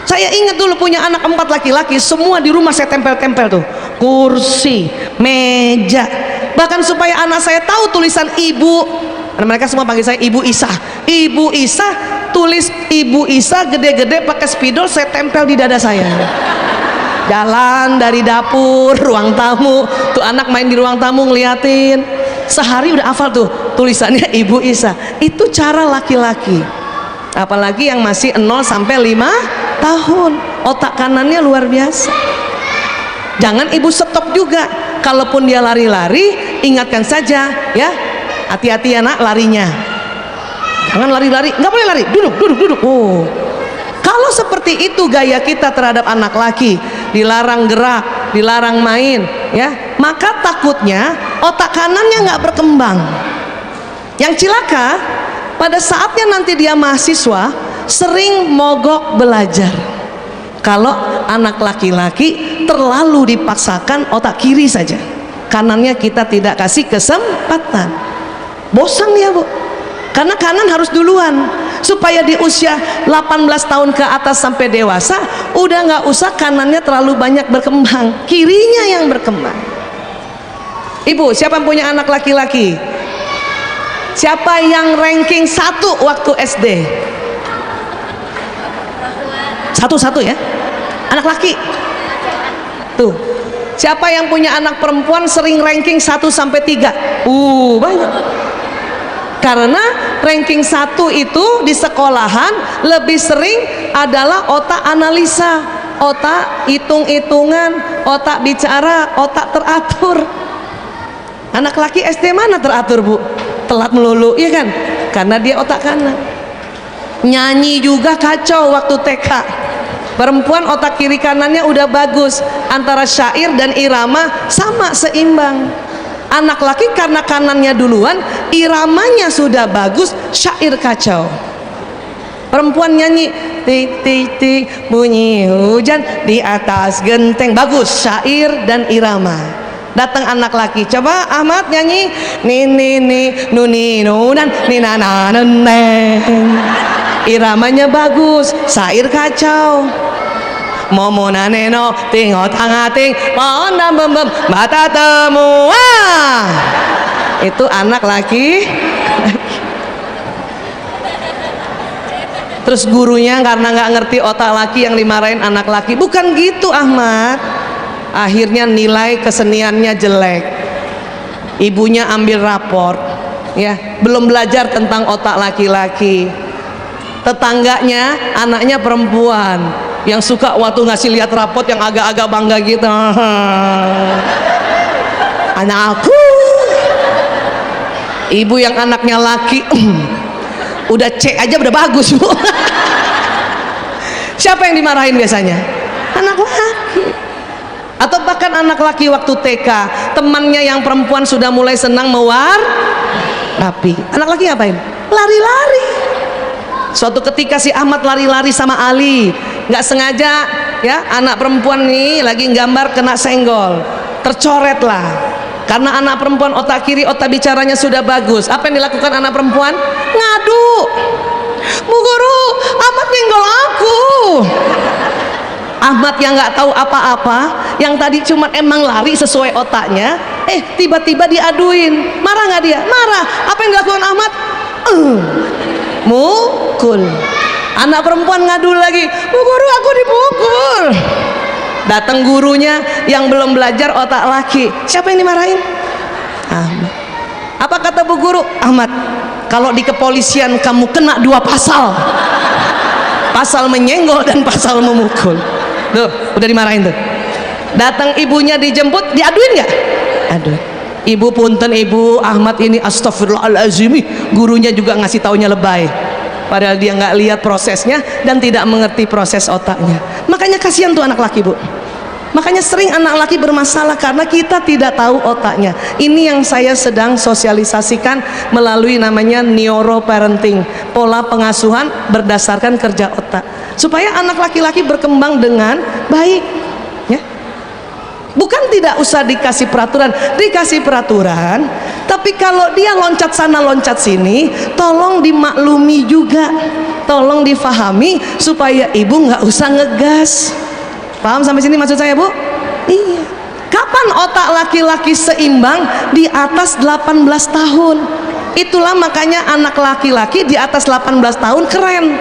Saya ingat dulu punya anak 4 laki-laki, semua di rumah saya tempel-tempel tuh, kursi, meja, bahkan supaya anak saya tahu tulisan ibu. Dan mereka semua panggil saya Ibu Isa. Ibu Isa, tulis Ibu Isa gede-gede pakai spidol, saya tempel di dada saya. jalan dari dapur ruang tamu, tuh anak main di ruang tamu ngeliatin, sehari udah hafal tuh tulisannya Ibu Isa. Itu cara laki-laki, apalagi yang masih 0 sampai 5 tahun, otak kanannya luar biasa. Jangan ibu stop juga, kalaupun dia lari-lari ingatkan saja ya, hati-hati ya nak larinya, jangan lari-lari, nggak boleh lari, duduk. Oh, kalau seperti itu gaya kita terhadap anak laki, dilarang gerak, dilarang main ya, maka takutnya otak kanannya nggak berkembang. Yang cilaka pada saatnya nanti dia mahasiswa sering mogok belajar. Kalau anak laki-laki terlalu dipaksakan otak kiri saja, kanannya kita tidak kasih kesempatan, bosan dia bu, karena kanan harus duluan, supaya di usia 18 tahun ke atas sampai dewasa udah nggak usah kanannya terlalu banyak berkembang, kirinya yang berkembang. Ibu, siapa yang punya anak laki-laki? Siapa yang ranking 1 waktu SD? Satu ya, anak laki tuh. Siapa yang punya anak perempuan sering ranking 1 sampai 3? Banyak. Karena ranking 1 itu di sekolahan lebih sering adalah otak analisa, otak hitung-hitungan, otak bicara, otak teratur. Anak laki SD mana teratur bu? Telat melulu, iya kan? Karena dia otak kanan. Nyanyi juga kacau waktu TK. Perempuan otak kiri kanannya udah bagus, antara syair dan irama sama seimbang. Anak laki karena kanannya duluan, iramanya sudah bagus, syair kacau. Perempuan nyanyi tik tik tik bunyi hujan di atas genteng, bagus syair dan irama. Datang anak laki, coba Ahmad nyanyi ni ni ni nuni nunan ni nana neneng, iramanya bagus, syair kacau. Momona neno tingo tangating pona bembem mata temu. Itu anak laki. Terus gurunya karena nggak ngerti otak laki yang dimarahin anak laki. Bukan gitu Ahmad, akhirnya nilai keseniannya jelek. Ibunya ambil raport ya, belum belajar tentang otak laki-laki. Tetangganya anaknya perempuan yang suka waktu ngasih lihat rapot yang agak-agak bangga gitu. Anak aku. Ibu yang anaknya laki udah C aja udah bagus bu. Siapa yang dimarahin biasanya? Anak laki. Atau bahkan anak laki waktu TK, temannya yang perempuan sudah mulai senang rapi. Anak laki ngapain? Lari-lari. Suatu ketika si Ahmad lari-lari sama Ali, nggak sengaja ya, anak perempuan nih lagi gambar kena senggol, tercoret lah. Karena anak perempuan otak kiri, otak bicaranya sudah bagus. Apa yang dilakukan anak perempuan? Ngadu. Bu guru, Ahmad nyenggol aku. Ahmad yang nggak tahu apa-apa, yang tadi cuma emang lari sesuai otaknya, tiba-tiba diaduin. Marah nggak dia? Marah. Apa yang dilakukan Ahmad? Mukul. Anak perempuan ngadu lagi, bu guru aku dipukul. Datang gurunya yang belum belajar otak laki. Siapa yang dimarahin? Ahmad. Apa kata bu guru? Ahmad, kalau di kepolisian kamu kena 2 pasal, pasal menyenggol dan pasal memukul. Tuh udah dimarahin tuh. Datang ibunya dijemput, diaduin nggak? Aduh. Ibu punten ibu, Ahmad ini astagfirullahaladzim, gurunya juga ngasih taunya lebay, padahal dia nggak lihat prosesnya dan tidak mengerti proses otaknya. Makanya kasihan tuh anak laki bu. Makanya sering anak laki bermasalah karena kita tidak tahu otaknya. Ini yang saya sedang sosialisasikan melalui namanya neuroparenting, pola pengasuhan berdasarkan kerja otak, supaya anak laki-laki berkembang dengan baik ya. Bukan tidak usah dikasih peraturan, dikasih peraturan, tapi kalau dia loncat sana loncat sini, tolong dimaklumi juga, tolong difahami supaya ibu nggak usah ngegas. Paham sampai sini maksud saya bu? Iya. Kapan otak laki-laki seimbang? Di atas 18 tahun. Itulah makanya anak laki-laki di atas 18 tahun keren.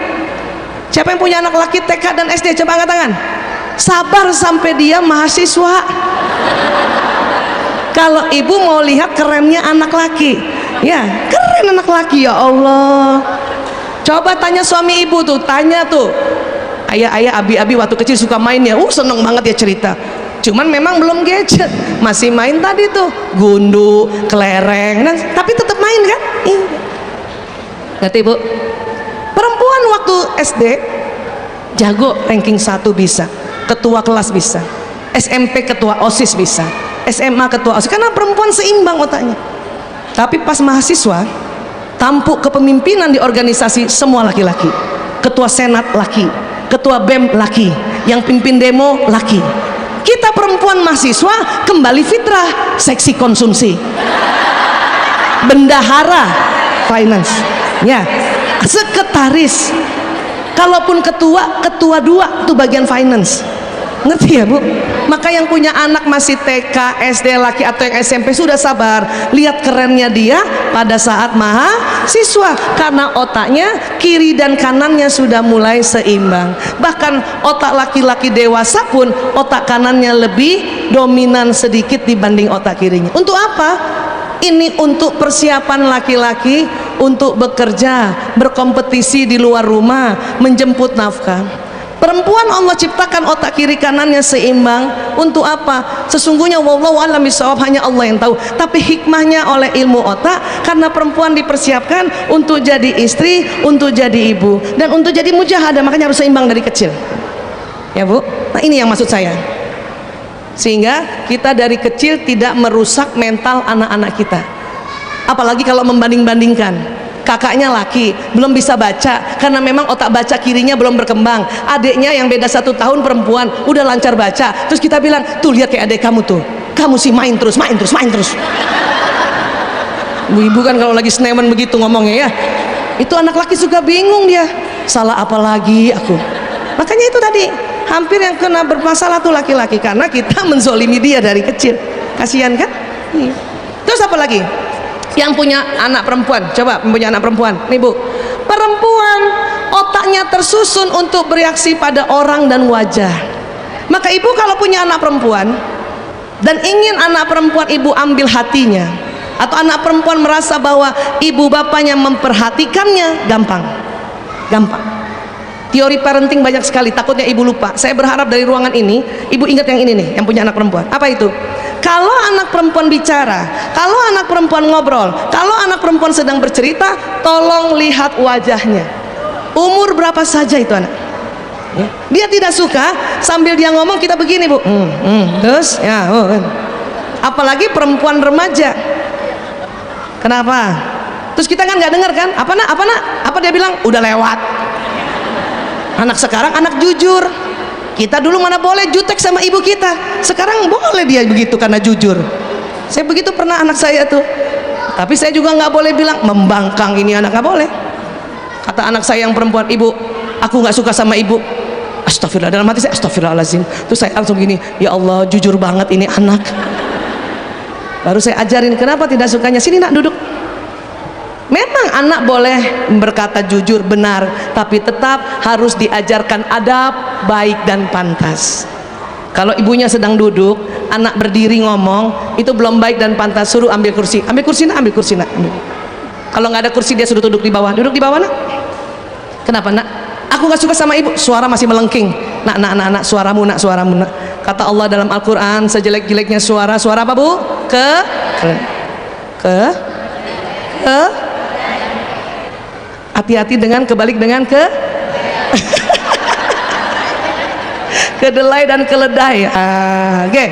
Siapa yang punya anak laki TK dan SD? Coba angkat tangan. sabar sampai dia mahasiswa. Kalau ibu mau lihat kerennya anak laki, ya keren anak laki, ya Allah. Coba tanya suami ibu tuh, tanya tuh, ayah abi waktu kecil suka main ya, seneng banget ya cerita. Cuman memang belum gadget, masih main tadi tuh gundu, kelereng, tapi tetap main kan? Ngerti bu? Perempuan waktu SD jago, ranking 1 bisa, ketua kelas bisa, SMP ketua OSIS bisa, SMA ketua OSIS, karena perempuan seimbang otaknya. Tapi pas mahasiswa, tampuk kepemimpinan di organisasi semua laki-laki, ketua senat laki, ketua BEM laki, yang pimpin demo laki. Kita perempuan mahasiswa kembali fitrah, seksi konsumsi, bendahara finance, ya, sekretaris, kalaupun ketua 2 itu bagian finance. Ngerti ya bu? Maka yang punya anak masih TK, SD laki atau yang SMP sudah sabar, lihat kerennya dia pada saat mahasiswa, karena otaknya kiri dan kanannya sudah mulai seimbang. Bahkan otak laki-laki dewasa pun otak kanannya lebih dominan sedikit dibanding otak kirinya. Untuk apa? Ini untuk persiapan laki-laki untuk bekerja, berkompetisi di luar rumah, menjemput nafkah. Perempuan Allah ciptakan otak kiri kanannya seimbang. Untuk apa? Sesungguhnya wallahu a'lam bishawab, hanya Allah yang tahu. Tapi hikmahnya oleh ilmu otak, karena perempuan dipersiapkan untuk jadi istri, untuk jadi ibu, dan untuk jadi mujahadah. Makanya harus seimbang dari kecil. Ya bu? Nah ini yang maksud saya. Sehingga kita dari kecil tidak merusak mental anak-anak kita. Apalagi kalau membanding-bandingkan. Kakaknya laki, belum bisa baca karena memang otak baca kirinya belum berkembang. Adiknya yang beda 1 tahun perempuan udah lancar baca. Terus kita bilang, tuh lihat kayak adik kamu tuh, kamu sih main terus. Ibu kan kalau lagi senewan begitu ngomongnya ya, itu anak laki suka bingung dia, salah apa lagi aku. Makanya itu tadi, hampir yang kena bermasalah tuh laki-laki, karena kita menzolimi dia dari kecil. Kasihan kan? Terus apa lagi? Yang punya anak perempuan, coba punya anak perempuan nih bu, perempuan otaknya tersusun untuk bereaksi pada orang dan wajah. Maka ibu kalau punya anak perempuan dan ingin anak perempuan ibu ambil hatinya, atau anak perempuan merasa bahwa ibu bapaknya memperhatikannya, gampang. Teori parenting banyak sekali, takutnya ibu lupa. Saya berharap dari ruangan ini ibu ingat yang ini nih, yang punya anak perempuan. Apa itu? Kalau anak perempuan bicara, kalau anak perempuan ngobrol, kalau anak perempuan sedang bercerita, tolong lihat wajahnya. Umur berapa saja itu anak, ya. Dia tidak suka sambil dia ngomong kita begini bu, terus ya, apalagi perempuan remaja. Kenapa? Terus kita kan nggak dengar kan? Apa dia bilang? Udah lewat. Anak sekarang anak jujur. Kita dulu mana boleh jutek sama ibu kita, sekarang boleh dia begitu karena jujur. Saya begitu pernah anak saya tuh, tapi saya juga nggak boleh bilang membangkang ini anak, nggak boleh. Kata anak saya yang perempuan, ibu, aku nggak suka sama ibu. Astagfirullah, dalam hati saya astagfirullahaladzim. Terus saya langsung gini, ya Allah jujur banget ini anak. Baru saya ajarin kenapa tidak sukanya, sini nak duduk. Memang anak boleh berkata jujur, benar, tapi tetap harus diajarkan adab baik dan pantas. Kalau ibunya sedang duduk, anak berdiri ngomong, itu belum baik dan pantas, suruh ambil kursi nak, ambil kursi nak. Kalau nggak ada kursi dia suruh duduk di bawah nak. Kenapa nak? Aku nggak suka sama ibu, suara masih melengking. Nak, suaramu nak. Kata Allah dalam Al-Quran, sejelek-jeleknya suara apa bu? Hati-hati dengan kebalik dengan kedelai dan keledai. Oke.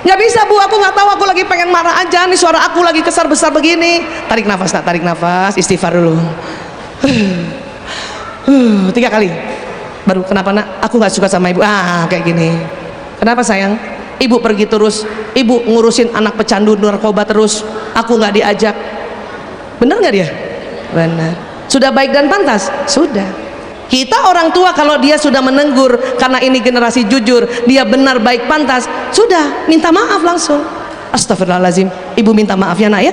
Nggak bisa bu, aku nggak tahu, aku lagi pengen marah aja nih, suara aku lagi kesar besar begini. Tarik nafas nak, tarik nafas, istighfar dulu. 3 kali. Baru kenapa nak? Aku nggak suka sama ibu. Kayak gini. Kenapa sayang? Ibu pergi terus, ibu ngurusin anak pecandu narkoba terus, aku nggak diajak. Bener nggak dia? Benar. Sudah baik dan pantas? Sudah. Kita orang tua kalau dia sudah menegur karena ini generasi jujur, dia benar baik pantas, sudah minta maaf langsung. Astagfirullahaladzim, ibu minta maaf ya nak ya.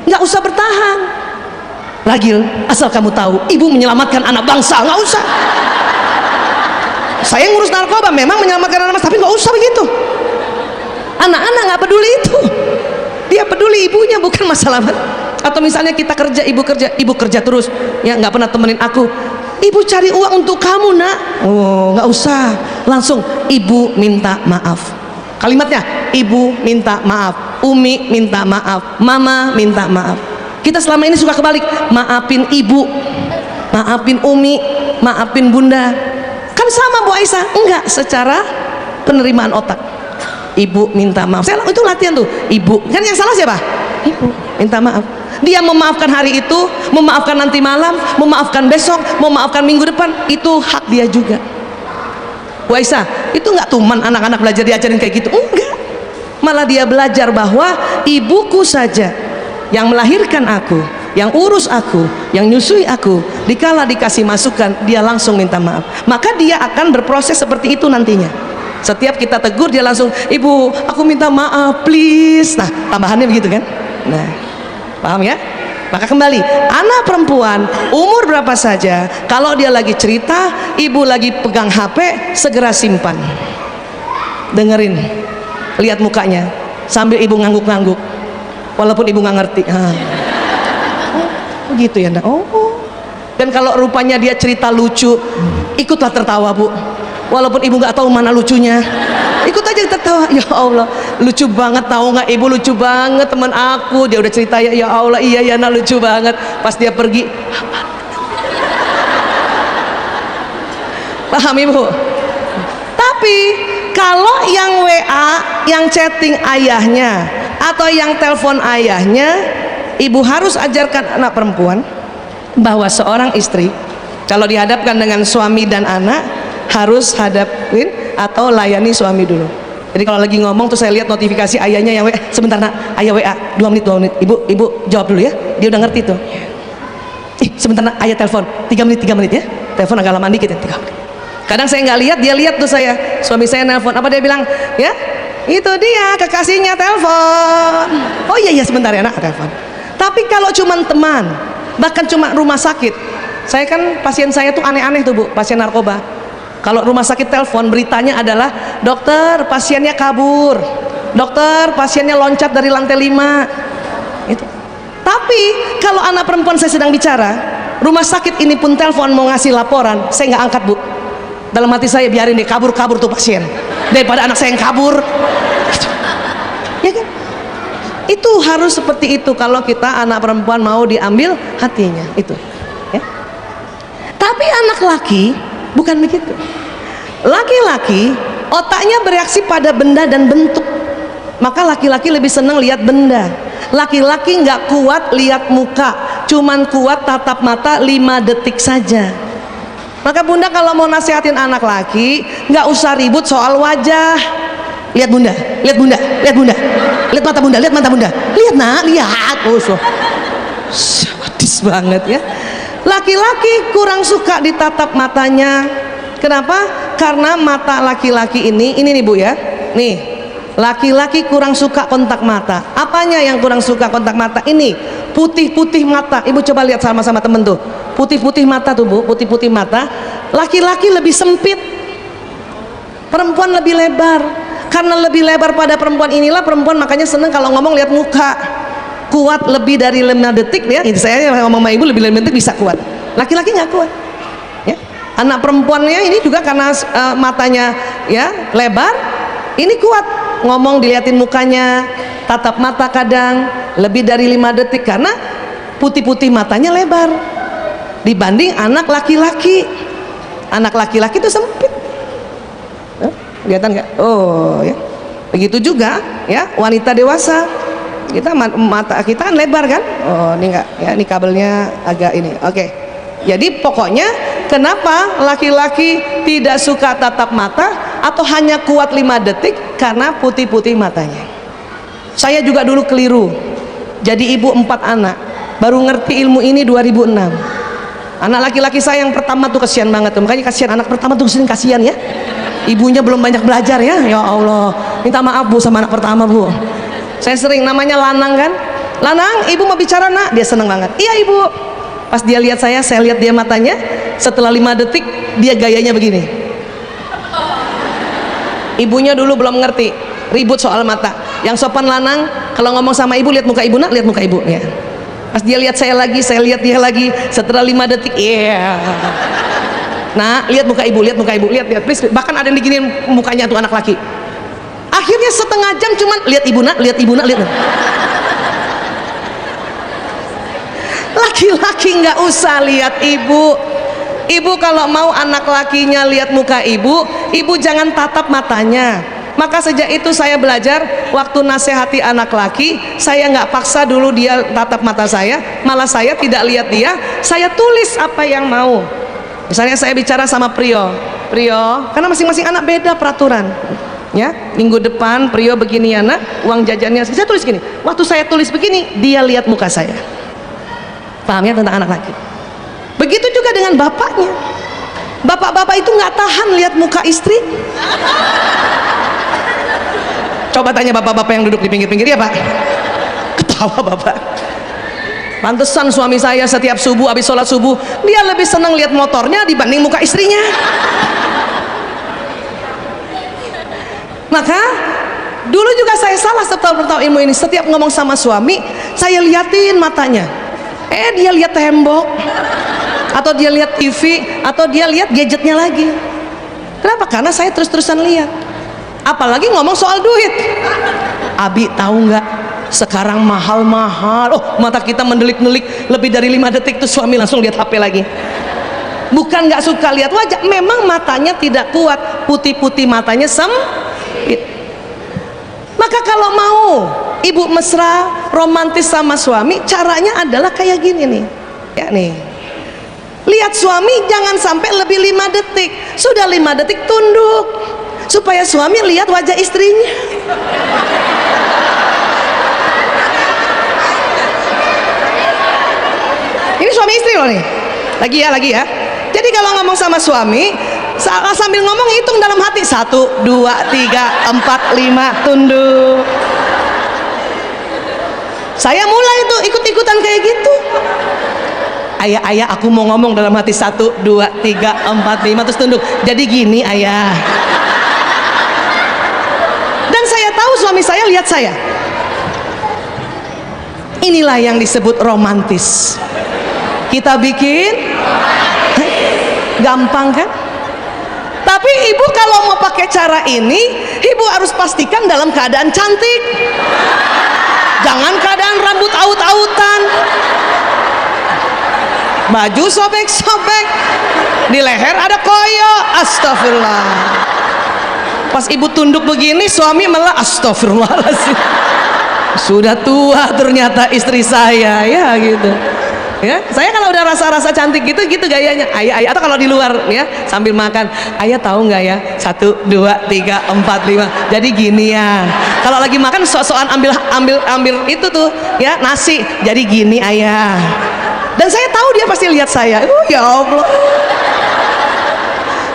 Nggak usah bertahan. Ragil, asal kamu tahu, ibu menyelamatkan anak bangsa, nggak usah. saya ngurus narkoba memang menyelamatkan anak mas, tapi nggak usah begitu. Anak-anak nggak peduli itu, dia peduli ibunya, bukan masalah. Atau misalnya kita kerja, ibu kerja terus, ya nggak pernah temenin aku. Ibu cari uang untuk kamu nak. Oh nggak usah, langsung ibu minta maaf. Kalimatnya ibu minta maaf, Umi minta maaf, Mama minta maaf. Kita selama ini suka kebalik, maafin ibu, maafin Umi, maafin Bunda. Kan sama Bu Aisyah, enggak, secara penerimaan otak. Ibu minta maaf. Saya itu latihan tuh, ibu. Kan yang salah siapa? Ibu minta maaf. Dia memaafkan hari itu, memaafkan nanti malam, memaafkan besok, memaafkan minggu depan, itu hak dia juga. Bu Aisyah, itu enggak tuman anak-anak belajar diajarin kayak gitu, enggak. Malah dia belajar bahwa ibuku saja yang melahirkan aku, yang urus aku, yang nyusui aku, dikala dikasih masukan dia langsung minta maaf. Maka dia akan berproses seperti itu nantinya. Setiap kita tegur dia langsung, ibu aku minta maaf please. Nah tambahannya begitu kan. Nah paham ya. Maka kembali, anak perempuan umur berapa saja, kalau dia lagi cerita, ibu lagi pegang HP, segera simpan, dengerin, lihat mukanya sambil ibu ngangguk-ngangguk walaupun ibu nggak ngerti. Oh gitu ya nak. Oh. Dan kalau rupanya dia cerita lucu, ikutlah tertawa bu, walaupun ibu nggak tahu mana lucunya, ikut aja tertawa. Ya Allah lucu banget, tahu nggak ibu, lucu banget teman aku, dia udah cerita ya Allah iya ya nak lucu banget. Pas dia pergi, paham ibu? Tapi kalau yang WA, yang chatting ayahnya atau yang telepon ayahnya, ibu harus ajarkan anak perempuan bahwa seorang istri kalau dihadapkan dengan suami dan anak harus hadapin atau layani suami dulu. Jadi kalau lagi ngomong tuh saya lihat notifikasi ayahnya yang WA, sebentar nak, ayah WA 2 menit, ibu jawab dulu ya, dia udah ngerti tuh. Sebentar nak, ayah telepon 3 menit ya, telepon agak lama dikit ya, 3 menit. Kadang saya nggak lihat, dia lihat tuh saya, suami saya nelpon, apa dia bilang ya, itu dia kekasihnya telepon. Oh iya sebentar ya nak, telepon. Tapi kalau cuma teman, bahkan cuma rumah sakit, saya kan pasien saya tuh aneh-aneh tuh bu, pasien narkoba. Kalau rumah sakit telepon, beritanya adalah dokter pasiennya kabur, dokter pasiennya loncat dari lantai 5 itu. Tapi kalau anak perempuan saya sedang bicara, rumah sakit ini pun telepon mau ngasih laporan, saya nggak angkat bu. Dalam hati saya, biarin deh kabur tuh pasien daripada anak saya yang kabur gitu. Ya kan, itu harus seperti itu kalau kita anak perempuan mau diambil hatinya itu ya. Tapi anak laki bukan begitu. Laki-laki otaknya bereaksi pada benda dan bentuk, maka laki-laki lebih senang lihat benda. Laki-laki nggak kuat lihat muka, cuman kuat tatap mata 5 detik saja. Maka bunda kalau mau nasihatin anak laki, nggak usah ribut soal wajah. Lihat bunda, lihat bunda, lihat bunda, lihat mata bunda, lihat mata bunda, lihat nak, lihat. Oh sadis banget ya. Laki-laki kurang suka ditatap matanya. Kenapa? Karena mata laki-laki ini nih bu ya, nih laki-laki kurang suka kontak mata. Apanya yang kurang suka kontak mata? Ini putih-putih mata. Ibu coba lihat sama-sama temen tuh, putih-putih mata tuh bu, putih-putih mata. Laki-laki lebih sempit, perempuan lebih lebar. Karena lebih lebar pada perempuan inilah perempuan makanya seneng kalau ngomong lihat muka. Kuat lebih dari 5 detik ya. Ini saya ngomong sama ibu lebih dari 5 detik bisa kuat. Laki-laki nggak kuat. Ya. Anak perempuannya ini juga karena matanya ya lebar, ini kuat. Ngomong dilihatin mukanya, tatap mata kadang lebih dari 5 detik karena putih-putih matanya lebar. Dibanding anak laki-laki. Anak laki-laki itu sempit. Kelihatan nggak? Oh ya. Begitu juga ya wanita dewasa. Kita mata kita kan lebar kan. Oh ini enggak ya, ini kabelnya agak ini. Oke. Jadi pokoknya kenapa laki-laki tidak suka tatap mata atau hanya kuat 5 detik karena putih-putih matanya. Saya juga dulu keliru jadi ibu 4 anak, baru ngerti ilmu ini 2006. Anak laki-laki saya yang pertama tuh kasihan banget tuh, makanya kasihan anak pertama tuh kasihan ya, ibunya belum banyak belajar ya. Ya Allah minta maaf bu sama anak pertama bu. Saya sering namanya Lanang kan, Lanang ibu mau bicara nak, dia seneng banget. Iya ibu. Pas dia lihat saya lihat dia matanya, setelah 5 detik dia gayanya begini. Ibunya dulu belum ngerti, ribut soal mata. Yang sopan lanang kalau ngomong sama ibu, lihat muka ibu nak, lihat muka ibu ya. Pas dia lihat saya lagi, saya lihat dia lagi. Setelah 5 detik, iya. Nah, lihat muka ibu, lihat muka ibu, lihat please. Bahkan ada yang diginiin mukanya tuh anak laki. Akhirnya setengah jam cuman lihat ibu nak, lihat ibu nak, lihat. Laki-laki nggak usah lihat ibu. Ibu kalau mau anak lakinya lihat muka ibu, ibu jangan tatap matanya. Maka sejak itu saya belajar, waktu nasihati anak laki, saya nggak paksa dulu dia tatap mata saya, malah saya tidak lihat dia, saya tulis apa yang mau. Misalnya saya bicara sama Prio, karena masing-masing anak beda peraturan. Ya, minggu depan Prio begini ya nak, uang jajannya saya tulis gini. Waktu saya tulis begini, dia lihat muka saya. Paham ya tentang anak laki? Begitu juga dengan bapaknya. Bapak-bapak itu nggak tahan lihat muka istri. Coba tanya bapak-bapak yang duduk di pinggir-pinggir ya pak. Ketawa bapak. Pantesan suami saya setiap subuh habis sholat subuh dia lebih senang lihat motornya dibanding muka istrinya. Maka dulu juga saya salah setelah tahu ilmu ini. Setiap ngomong sama suami saya liatin matanya. Dia lihat tembok, atau dia lihat TV, atau dia lihat gadgetnya lagi. Kenapa? Karena saya terus-terusan lihat. Apalagi ngomong soal duit. Abi tahu nggak? Sekarang mahal-mahal. Oh, mata kita mendelik-delik lebih dari 5 detik tuh suami langsung lihat HP lagi. Bukan nggak suka lihat wajah, memang matanya tidak kuat, putih-putih matanya sempit. Maka kalau mau ibu mesra, romantis sama suami, caranya adalah kayak gini nih. Ya nih. Lihat suami jangan sampai lebih 5 detik. Sudah 5 detik tunduk. Supaya suami lihat wajah istrinya. Ini suami istri loh nih. Lagi ya. Jadi kalau ngomong sama suami, sambil ngomong hitung dalam hati 1, 2, 3, 4, 5 tunduk. Saya mulai tuh ikut-ikutan kayak gitu. Ayah aku mau ngomong dalam hati 1, 2, 3, 4, 5 terus tunduk. Jadi gini ayah. Dan saya tahu suami saya lihat saya. Inilah yang disebut romantis. Kita bikin gampang kan? Tapi ibu kalau mau pakai cara ini, ibu harus pastikan dalam keadaan cantik. Jangan keadaan rambut aut-autan, baju sobek-sobek, di leher ada koyo. Astagfirullah. Pas ibu tunduk begini, suami malah astagfirullahaladzim. Sudah tua ternyata istri saya, ya gitu. Ya, saya kalau udah rasa-rasa cantik gitu gayanya. Ayah, atau kalau di luar ya sambil makan, ayah tahu nggak ya 1, 2, 3, 4, 5. Jadi gini ya. Kalau lagi makan sok-sokan ambil itu tuh ya nasi. Jadi gini ayah. Dan saya tahu dia pasti lihat saya. Ya Allah.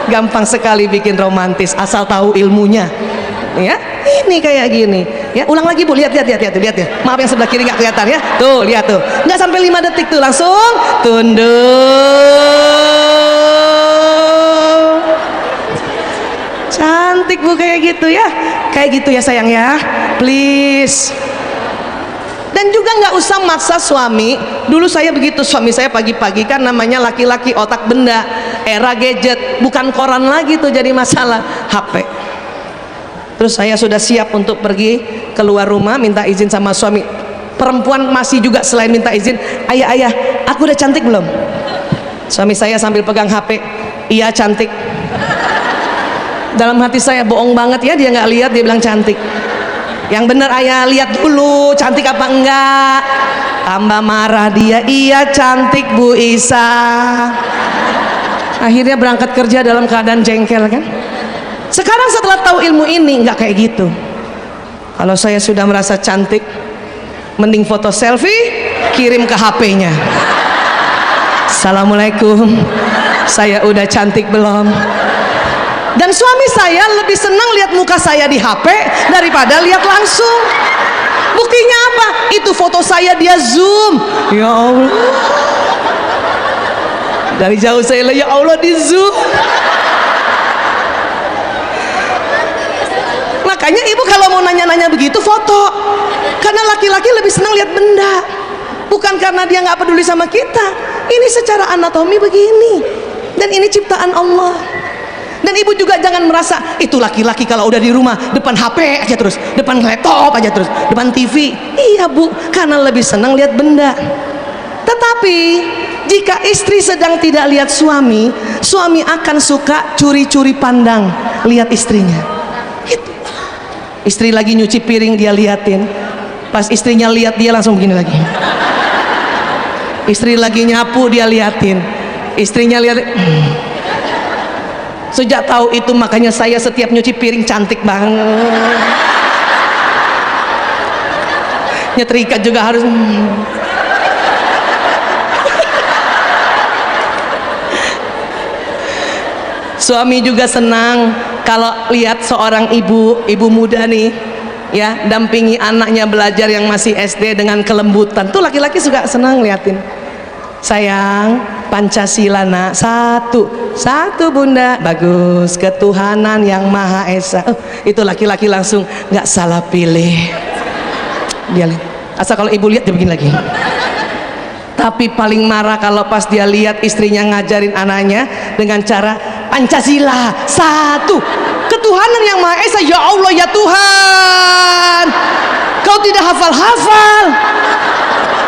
Gampang sekali bikin romantis asal tahu ilmunya. Ya, ini kayak gini. Ya, ulang lagi Bu, lihat. Maaf yang sebelah kiri nggak kelihatan ya. Tuh, lihat tuh. Nggak sampai 5 detik tuh langsung tunduk. Cantik Bu kayak gitu ya. Kayak gitu ya sayang ya. Please. Dan juga nggak usah maksa suami. Dulu saya begitu, suami saya pagi-pagi kan namanya laki-laki otak benda, era gadget, bukan koran lagi tuh jadi masalah, HP. Terus saya sudah siap untuk pergi keluar rumah, minta izin sama suami. Perempuan masih juga selain minta izin, ayah, aku udah cantik belum? Suami saya sambil pegang HP, iya cantik. Dalam hati saya bohong banget ya, dia nggak lihat, dia bilang cantik. Yang bener ayah, lihat dulu cantik apa enggak. Tambah marah dia, iya cantik Bu Isa. Akhirnya berangkat kerja dalam keadaan jengkel kan. Sekarang setelah tahu ilmu ini nggak kayak gitu. Kalau saya sudah merasa cantik, mending foto selfie kirim ke HP-nya. Assalamualaikum, saya udah cantik belum? Dan suami saya lebih senang lihat muka saya di HP daripada lihat langsung. Buktinya apa? Itu foto saya dia zoom. Ya Allah. Dari jauh saya lihat, ya Allah di zoom. Makanya ibu kalau mau nanya-nanya begitu foto, karena laki-laki lebih senang lihat benda, bukan karena dia nggak peduli sama kita. Ini secara anatomi begini, dan ini ciptaan Allah. Dan ibu juga jangan merasa itu laki-laki kalau udah di rumah depan HP aja terus, depan laptop aja terus, depan TV. Iya bu, karena lebih senang lihat benda. Tetapi jika istri sedang tidak lihat suami, suami akan suka curi-curi pandang lihat istrinya. Gitu. Istri lagi nyuci piring dia liatin, pas istrinya lihat dia langsung begini lagi. Istri lagi nyapu dia liatin, istrinya lihat. Sejak tahu itu makanya saya setiap nyuci piring cantik banget. Nyetrika juga harus. Suami juga senang kalau lihat seorang ibu muda nih, ya, dampingi anaknya belajar yang masih SD dengan kelembutan. Tuh laki-laki suka senang liatin. Sayang, Pancasila nak, satu bunda, bagus, ketuhanan yang Maha Esa. Itu laki-laki langsung nggak salah pilih. Dia lihat. Asal kalau ibu lihat dia begini lagi. Tapi paling marah kalau pas dia lihat istrinya ngajarin anaknya dengan cara Pancasila, satu, ketuhanan yang Maha Esa. Ya Allah ya Tuhan, kau tidak hafal-hafal.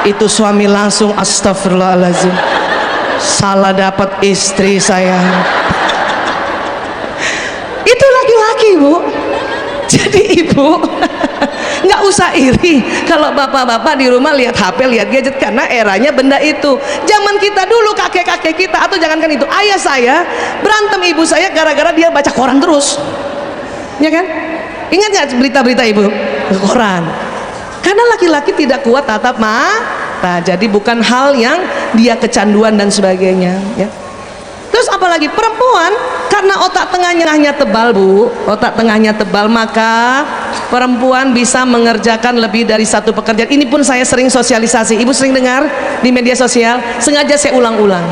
Itu suami langsung astagfirullahaladzim, salah dapat istri saya. Itu laki-laki bu. Jadi ibu nggak usah iri kalau bapak-bapak di rumah lihat HP, lihat gadget, karena eranya benda itu. Zaman kita dulu, kakek-kakek kita, atau jangankan itu, ayah saya berantem ibu saya gara-gara dia baca koran terus, ya kan? Ingat nggak berita-berita ibu koran? Karena laki-laki tidak kuat tatap mata, jadi bukan hal yang dia kecanduan dan sebagainya, ya. Terus apalagi perempuan, karena otak tengahnya tebal bu, otak tengahnya tebal, maka perempuan bisa mengerjakan lebih dari satu pekerjaan. Ini pun saya sering sosialisasi, ibu sering dengar di media sosial, sengaja saya ulang-ulang,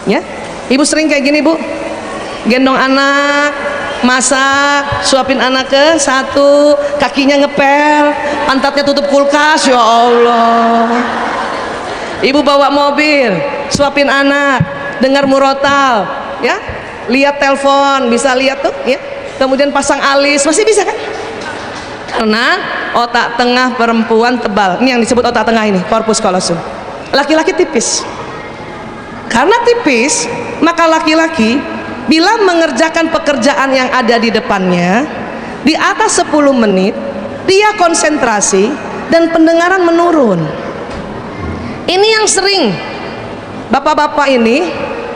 ya. Ibu sering kayak gini bu, gendong anak, masak, suapin anak ke satu, kakinya ngepel, pantatnya tutup kulkas, ya Allah. Ibu bawa mobil, suapin anak, dengar murotal, ya, lihat telepon, bisa lihat tuh, ya, kemudian pasang alis, masih bisa kan? Karena otak tengah perempuan tebal. Ini yang disebut otak tengah ini, corpus callosum. Laki-laki tipis. Karena tipis, maka laki-laki bila mengerjakan pekerjaan yang ada di depannya di atas 10 menit, dia konsentrasi dan pendengaran menurun. Ini yang sering bapak-bapak ini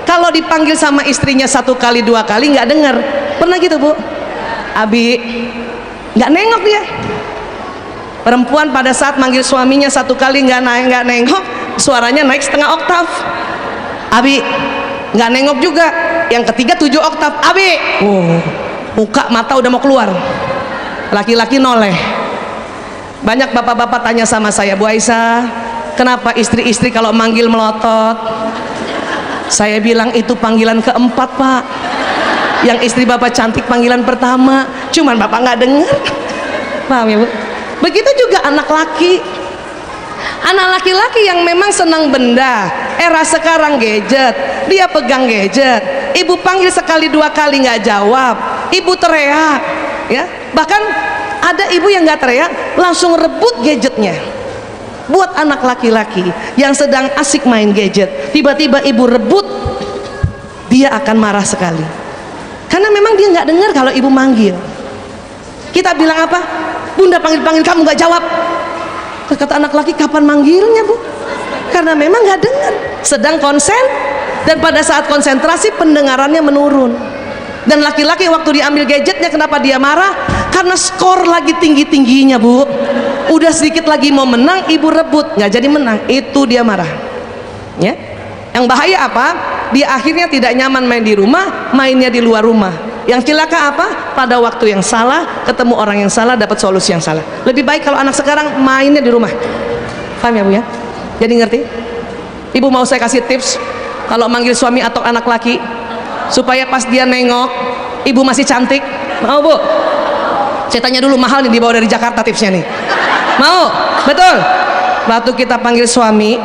kalau dipanggil sama istrinya 1 kali 2 kali nggak dengar. Pernah gitu bu? Abi nggak nengok dia. Perempuan pada saat manggil suaminya 1 kali nggak nengok, suaranya naik setengah oktav. Abi nggak nengok juga. Yang ketiga 7 oktav. Abi, muka mata udah mau keluar. Laki-laki noleh. Banyak bapak-bapak tanya sama saya, Bu Aisyah, kenapa istri-istri kalau manggil melotot? Saya bilang itu panggilan keempat pak. Yang istri bapak cantik panggilan pertama, cuman bapak nggak dengar. Paham ya bu? Begitu juga anak laki. Anak laki-laki yang memang senang benda, era sekarang gadget, dia pegang gadget. Ibu panggil 1 2 kali nggak jawab, ibu teriak, ya. Bahkan ada ibu yang nggak teriak, langsung rebut gadgetnya. Buat anak laki-laki yang sedang asik main gadget, tiba-tiba ibu rebut, dia akan marah sekali. Karena memang dia nggak dengar kalau ibu manggil. Kita bilang apa? Bunda panggil-panggil kamu nggak jawab. Kata anak laki, kapan manggilnya bu? Karena memang nggak dengar, sedang konsen, dan pada saat konsentrasi pendengarannya menurun. Dan laki-laki waktu diambil gadgetnya, kenapa dia marah? Karena skor lagi tinggi-tingginya bu, udah sedikit lagi mau menang, ibu rebut, nggak jadi menang, itu dia marah, ya. Yang bahaya apa? Dia akhirnya tidak nyaman main di rumah, mainnya di luar rumah. Yang celaka apa? Pada waktu yang salah, ketemu orang yang salah, dapat solusi yang salah. Lebih baik kalau anak sekarang mainnya di rumah. Paham ya bu ya? Jadi ngerti? Ibu mau saya kasih tips kalau manggil suami atau anak laki supaya pas dia nengok ibu masih cantik. Mau bu? Saya tanya dulu, mahal nih dibawa dari Jakarta tipsnya nih. Mau? Betul. Waktu kita panggil suami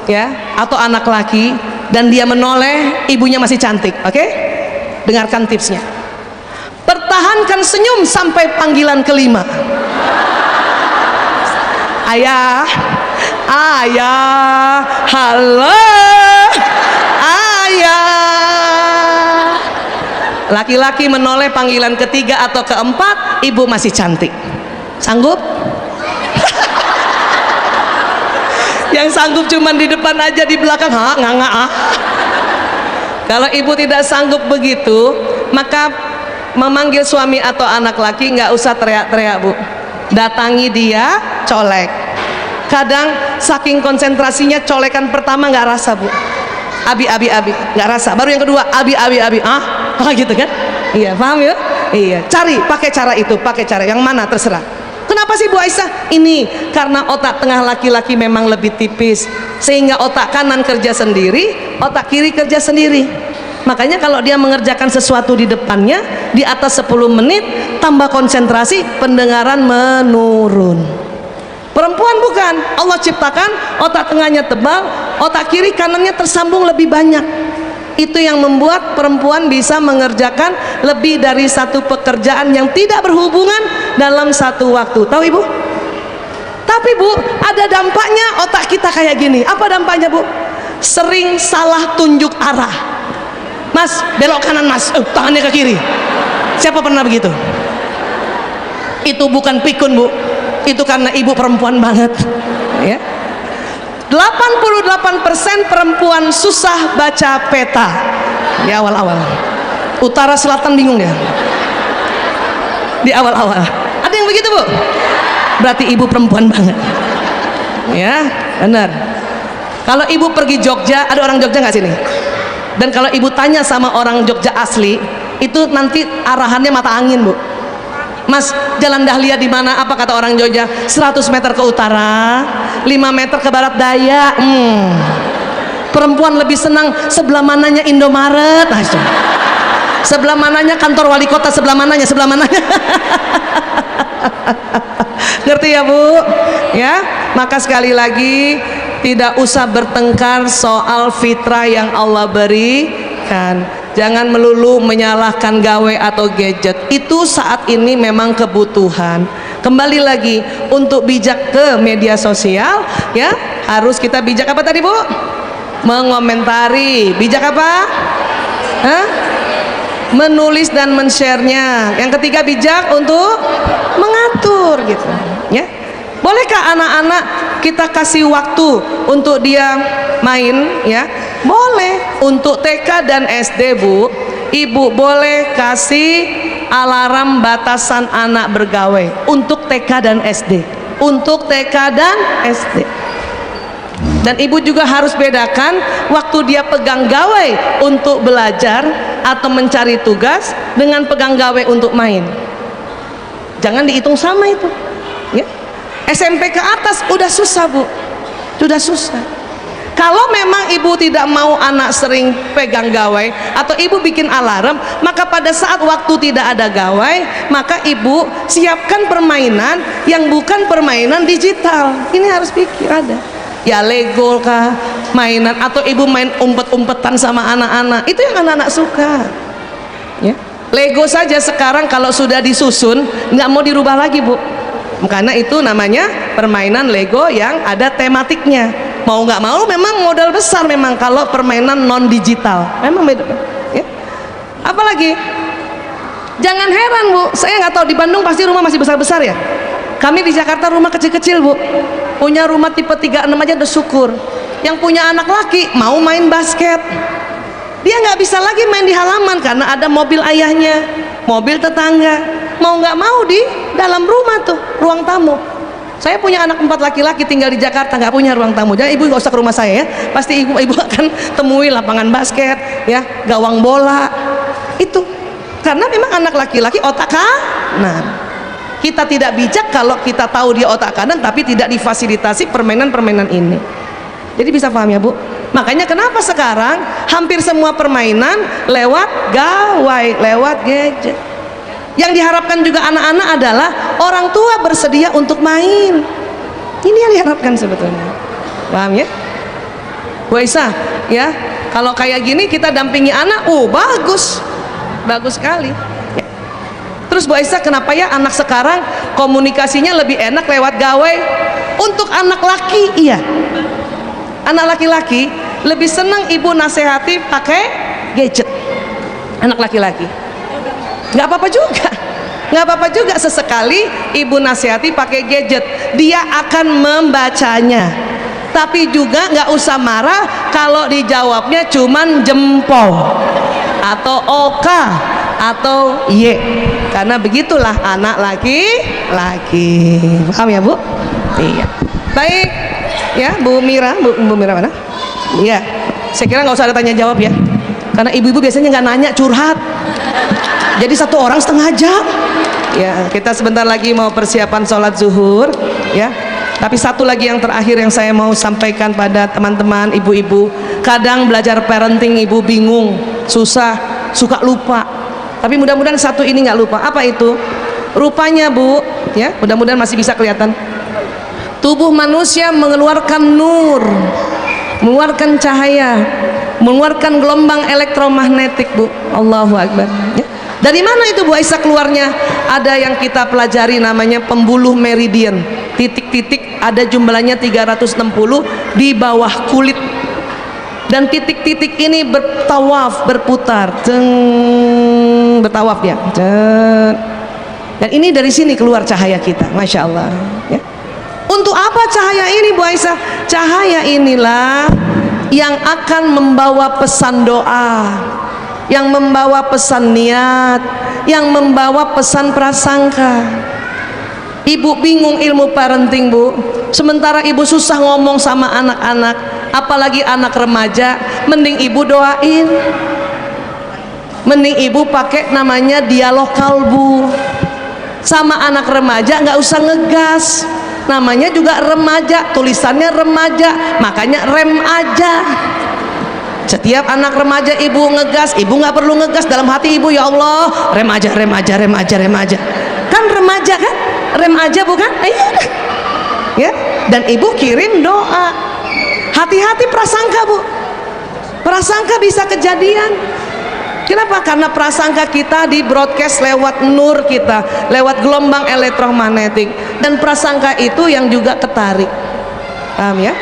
ya atau anak laki dan dia menoleh, ibunya masih cantik, oke? Dengarkan tipsnya. Pertahankan senyum sampai panggilan kelima. Ayah, ayah, halo, ayah. Laki-laki menoleh panggilan ketiga atau keempat, ibu masih cantik. Sanggup? Yang sanggup cuman di depan aja, di belakang nggak. Kalau ibu tidak sanggup begitu, maka memanggil suami atau anak laki nggak usah teriak-teriak, Bu. Datangi dia, colek. Kadang saking konsentrasinya, colekan pertama nggak rasa, Bu. Abi nggak rasa. Baru yang kedua, abi gitu kan? Iya, paham ya? Iya. Cari, pakai cara itu, pakai cara yang mana terserah. Kenapa sih Bu Aisyah? Ini karena otak tengah laki-laki memang lebih tipis, sehingga otak kanan kerja sendiri, otak kiri kerja sendiri. Makanya kalau dia mengerjakan sesuatu di depannya, di atas 10 menit tambah konsentrasi, pendengaran menurun. Perempuan bukan, Allah ciptakan otak tengahnya tebal, otak kiri kanannya tersambung lebih banyak. Itu yang membuat perempuan bisa mengerjakan lebih dari satu pekerjaan yang tidak berhubungan dalam satu waktu. Tahu Ibu? Tapi Bu, ada dampaknya otak kita kayak gini. Apa dampaknya Bu? Sering salah tunjuk arah. Mas, belok kanan Mas, tangannya ke kiri. Siapa pernah begitu? Itu bukan pikun Bu, itu karena ibu perempuan banget ya. 88% perempuan susah baca peta di awal-awal. Utara selatan bingung ya di awal-awal. Ada yang begitu Bu? Berarti ibu perempuan banget ya, benar. Kalau ibu pergi Jogja, ada orang Jogja nggak sini? Dan kalau ibu tanya sama orang Jogja asli, itu nanti arahannya mata angin Bu. Mas, Jalan Dahlia di mana? Apa kata orang Jogja? 100 meter ke utara, 5 meter ke barat daya. Perempuan lebih senang sebelah mananya Indomaret. Sebelah mananya kantor wali kota, sebelah mananya. Ngerti ya Bu? Ya, maka sekali lagi tidak usah bertengkar soal fitrah yang Allah berikan. Jangan melulu menyalahkan gawe atau gadget. Itu saat ini memang kebutuhan. Kembali lagi, untuk bijak ke media sosial ya, harus kita bijak apa tadi Bu? Mengomentari. Bijak apa? Menulis dan men-share-nya. Yang ketiga, bijak untuk mengatur gitu ya. Bolehkah anak-anak kita kasih waktu untuk dia main ya? Boleh. Untuk TK dan SD Bu, ibu boleh kasih alarm batasan anak bergawe untuk TK dan SD. Untuk TK dan SD. Dan ibu juga harus bedakan waktu dia pegang gawe untuk belajar atau mencari tugas dengan pegang gawe untuk main. Jangan dihitung sama itu ya. SMP ke atas udah susah Bu, sudah susah. Kalau memang ibu tidak mau anak sering pegang gawai atau ibu bikin alarm, maka pada saat waktu tidak ada gawai, maka ibu siapkan permainan yang bukan permainan digital. Ini harus pikir ada. Ya Lego kah, mainan, atau ibu main umpet-umpetan sama anak-anak. Itu yang anak-anak suka. Ya. Lego saja sekarang kalau sudah disusun nggak mau dirubah lagi Bu. Karena itu namanya permainan Lego yang ada tematiknya. Mau nggak mau memang modal besar memang kalau permainan non digital memang beda ya. Apalagi jangan heran Bu, saya nggak tahu di Bandung pasti rumah masih besar-besar ya. Kami di Jakarta rumah kecil-kecil Bu, punya rumah tipe 36 aja udah syukur. Yang punya anak laki mau main basket, dia nggak bisa lagi main di halaman karena ada mobil ayahnya, mobil tetangga. Mau nggak mau di dalam rumah tuh, ruang tamu. Saya punya anak 4 laki-laki tinggal di Jakarta, nggak punya ruang tamu. Jadi ibu nggak usah ke rumah saya ya. Pasti ibu akan temui lapangan basket, ya, gawang bola. Itu karena memang anak laki-laki otak kanan. Kita tidak bijak kalau kita tahu dia otak kanan tapi tidak difasilitasi permainan-permainan ini. Jadi bisa paham ya Bu? Makanya kenapa sekarang hampir semua permainan lewat gawai, lewat gadget. Yang diharapkan juga anak-anak adalah orang tua bersedia untuk main. Ini yang diharapkan sebetulnya. Paham ya? Bu Aisyah, ya, kalau kayak gini kita dampingi anak, bagus, bagus sekali. Ya. Terus Bu Aisyah, kenapa ya anak sekarang komunikasinya lebih enak lewat gawai? Untuk anak laki, iya. Anak laki-laki lebih senang ibu nasihati pakai gadget. Anak laki-laki, nggak apa-apa juga, nggak apa-apa juga sesekali ibu nasihati pakai gadget. Dia akan membacanya. Tapi juga nggak usah marah kalau dijawabnya cuman jempol atau oka atau ye, karena begitulah anak laki-laki. Paham ya Bu? Iya. Baik ya Bu Mira, Bu Mira mana? Iya. Saya kira nggak usah ada tanya jawab ya, karena ibu-ibu biasanya nggak nanya, curhat. Jadi satu orang setengah jam. Ya, kita sebentar lagi mau persiapan sholat zuhur ya. Tapi satu lagi yang terakhir yang saya mau sampaikan pada teman-teman ibu-ibu, kadang belajar parenting ibu bingung, susah, suka lupa. Tapi mudah-mudahan satu ini nggak lupa. Apa itu? Rupanya Bu, ya, mudah-mudahan masih bisa kelihatan. Tubuh manusia mengeluarkan nur, mengeluarkan cahaya, mengeluarkan gelombang elektromagnetik Bu. Allahu Akbar. Ya. Dari mana itu Bu Aisyah keluarnya? Ada yang kita pelajari namanya pembuluh meridian. Titik-titik ada jumlahnya 360 di bawah kulit. Dan titik-titik ini bertawaf, berputar. Bertawaf ya. Dan ini dari sini keluar cahaya kita. Masya Allah ya. Untuk apa cahaya ini Bu Aisyah? Cahaya inilah yang akan membawa pesan doa, yang membawa pesan niat, yang membawa pesan prasangka. Ibu bingung ilmu parenting Bu, sementara ibu susah ngomong sama anak-anak, apalagi anak remaja. Mending ibu doain, mending ibu pakai namanya dialog kalbu. Sama anak remaja nggak usah ngegas, namanya juga remaja, tulisannya remaja, makanya rem aja. Setiap anak remaja ibu ngegas, ibu nggak perlu ngegas, dalam hati ibu, ya Allah, rem aja, rem aja, rem aja, rem aja. Kan remaja kan, rem aja bukan? Ayo ya. Dan ibu kirim doa. Hati-hati prasangka Bu, prasangka bisa kejadian. Kenapa? Karena prasangka kita di broadcast lewat nur kita, lewat gelombang elektromagnetik, dan prasangka itu yang juga ketarik. Paham ya?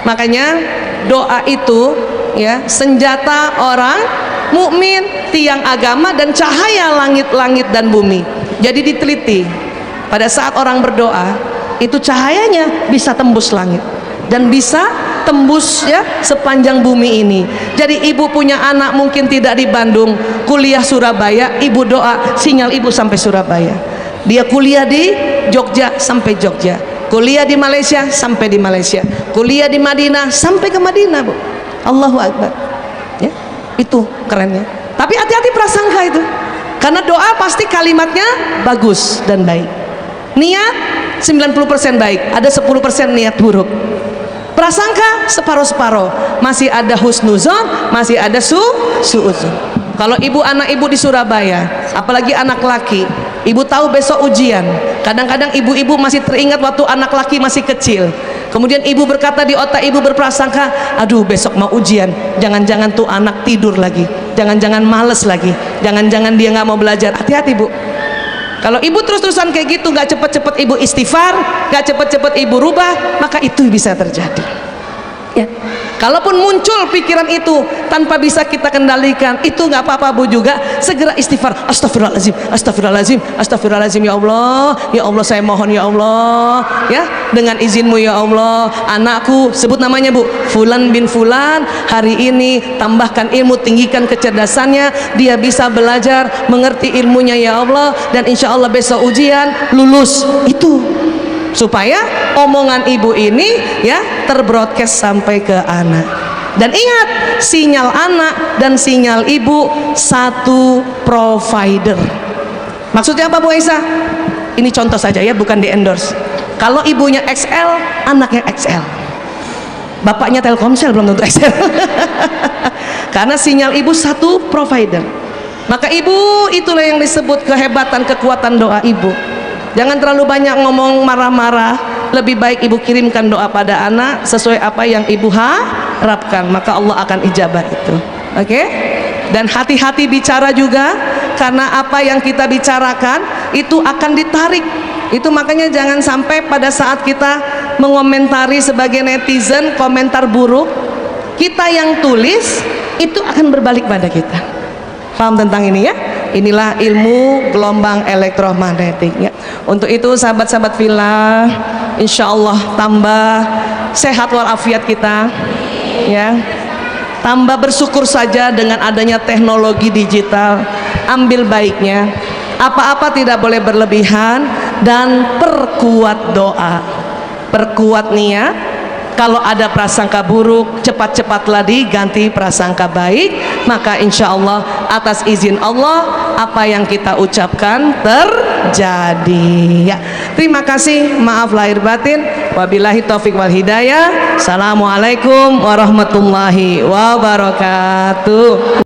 Makanya doa itu ya senjata orang mukmin, tiang agama dan cahaya langit-langit dan bumi. Jadi diteliti, pada saat orang berdoa itu cahayanya bisa tembus langit dan bisa tembus ya sepanjang bumi ini. Jadi ibu punya anak mungkin tidak di Bandung, kuliah Surabaya, ibu doa sinyal ibu sampai Surabaya. Dia kuliah di Jogja sampai Jogja, kuliah di Malaysia sampai di Malaysia, kuliah di Madinah sampai ke Madinah Bu. Allahu Akbar ya, itu kerennya. Tapi hati-hati prasangka itu, karena doa pasti kalimatnya bagus dan baik, niat 90% baik, ada 10% niat buruk. Prasangka separuh-separuh, masih ada husnuzon, masih ada suuzon. Kalau ibu anak ibu di Surabaya, apalagi anak laki, ibu tahu besok ujian. Kadang-kadang ibu-ibu masih teringat waktu anak laki masih kecil. Kemudian ibu berkata di otak ibu berprasangka, aduh besok mau ujian, jangan-jangan tuh anak tidur lagi, jangan-jangan males lagi, jangan-jangan dia nggak mau belajar. Hati-hati Bu. Kalau ibu terus-terusan kayak gitu, nggak cepet-cepet ibu istighfar, nggak cepet-cepet ibu rubah, maka itu bisa terjadi ya. Kalaupun muncul pikiran itu tanpa bisa kita kendalikan, itu nggak apa-apa Bu, juga segera istighfar, astagfirullahaladzim, astagfirullahaladzim, astagfirullahaladzim, ya Allah saya mohon ya Allah ya, dengan izinmu ya Allah, anakku, sebut namanya Bu, Fulan bin Fulan, hari ini tambahkan ilmu, tinggikan kecerdasannya, dia bisa belajar, mengerti ilmunya ya Allah, dan insya Allah besok ujian lulus. Itu supaya omongan ibu ini ya terbroadcast sampai ke anak. Dan ingat, sinyal anak dan sinyal ibu satu provider. Maksudnya apa Bu Aisyah? Ini contoh saja ya, bukan di endorse. Kalau ibunya XL, anaknya XL. Bapaknya Telkomsel belum tentu XL. Karena sinyal ibu satu provider. Maka ibu, itulah yang disebut kehebatan, kekuatan doa ibu. Jangan terlalu banyak ngomong marah-marah, lebih baik ibu kirimkan doa pada anak sesuai apa yang ibu harapkan, maka Allah akan ijabah itu. Oke? Dan hati-hati bicara juga, karena apa yang kita bicarakan itu akan ditarik. Itu makanya jangan sampai pada saat kita mengomentari sebagai netizen komentar buruk, kita yang tulis itu akan berbalik pada kita. Paham tentang ini ya? Inilah ilmu gelombang elektromagnetik ya. Untuk itu sahabat-sahabat fillah, insya Allah tambah sehat walafiat kita ya. Tambah bersyukur saja dengan adanya teknologi digital. Ambil baiknya, apa-apa tidak boleh berlebihan, dan perkuat doa, perkuat niat. Kalau ada prasangka buruk, cepat-cepatlah diganti prasangka baik. Maka insya Allah atas izin Allah, apa yang kita ucapkan terjadi ya. Terima kasih, maaf lahir batin. Wabillahi taufik wal hidayah. Assalamualaikum warahmatullahi wabarakatuh.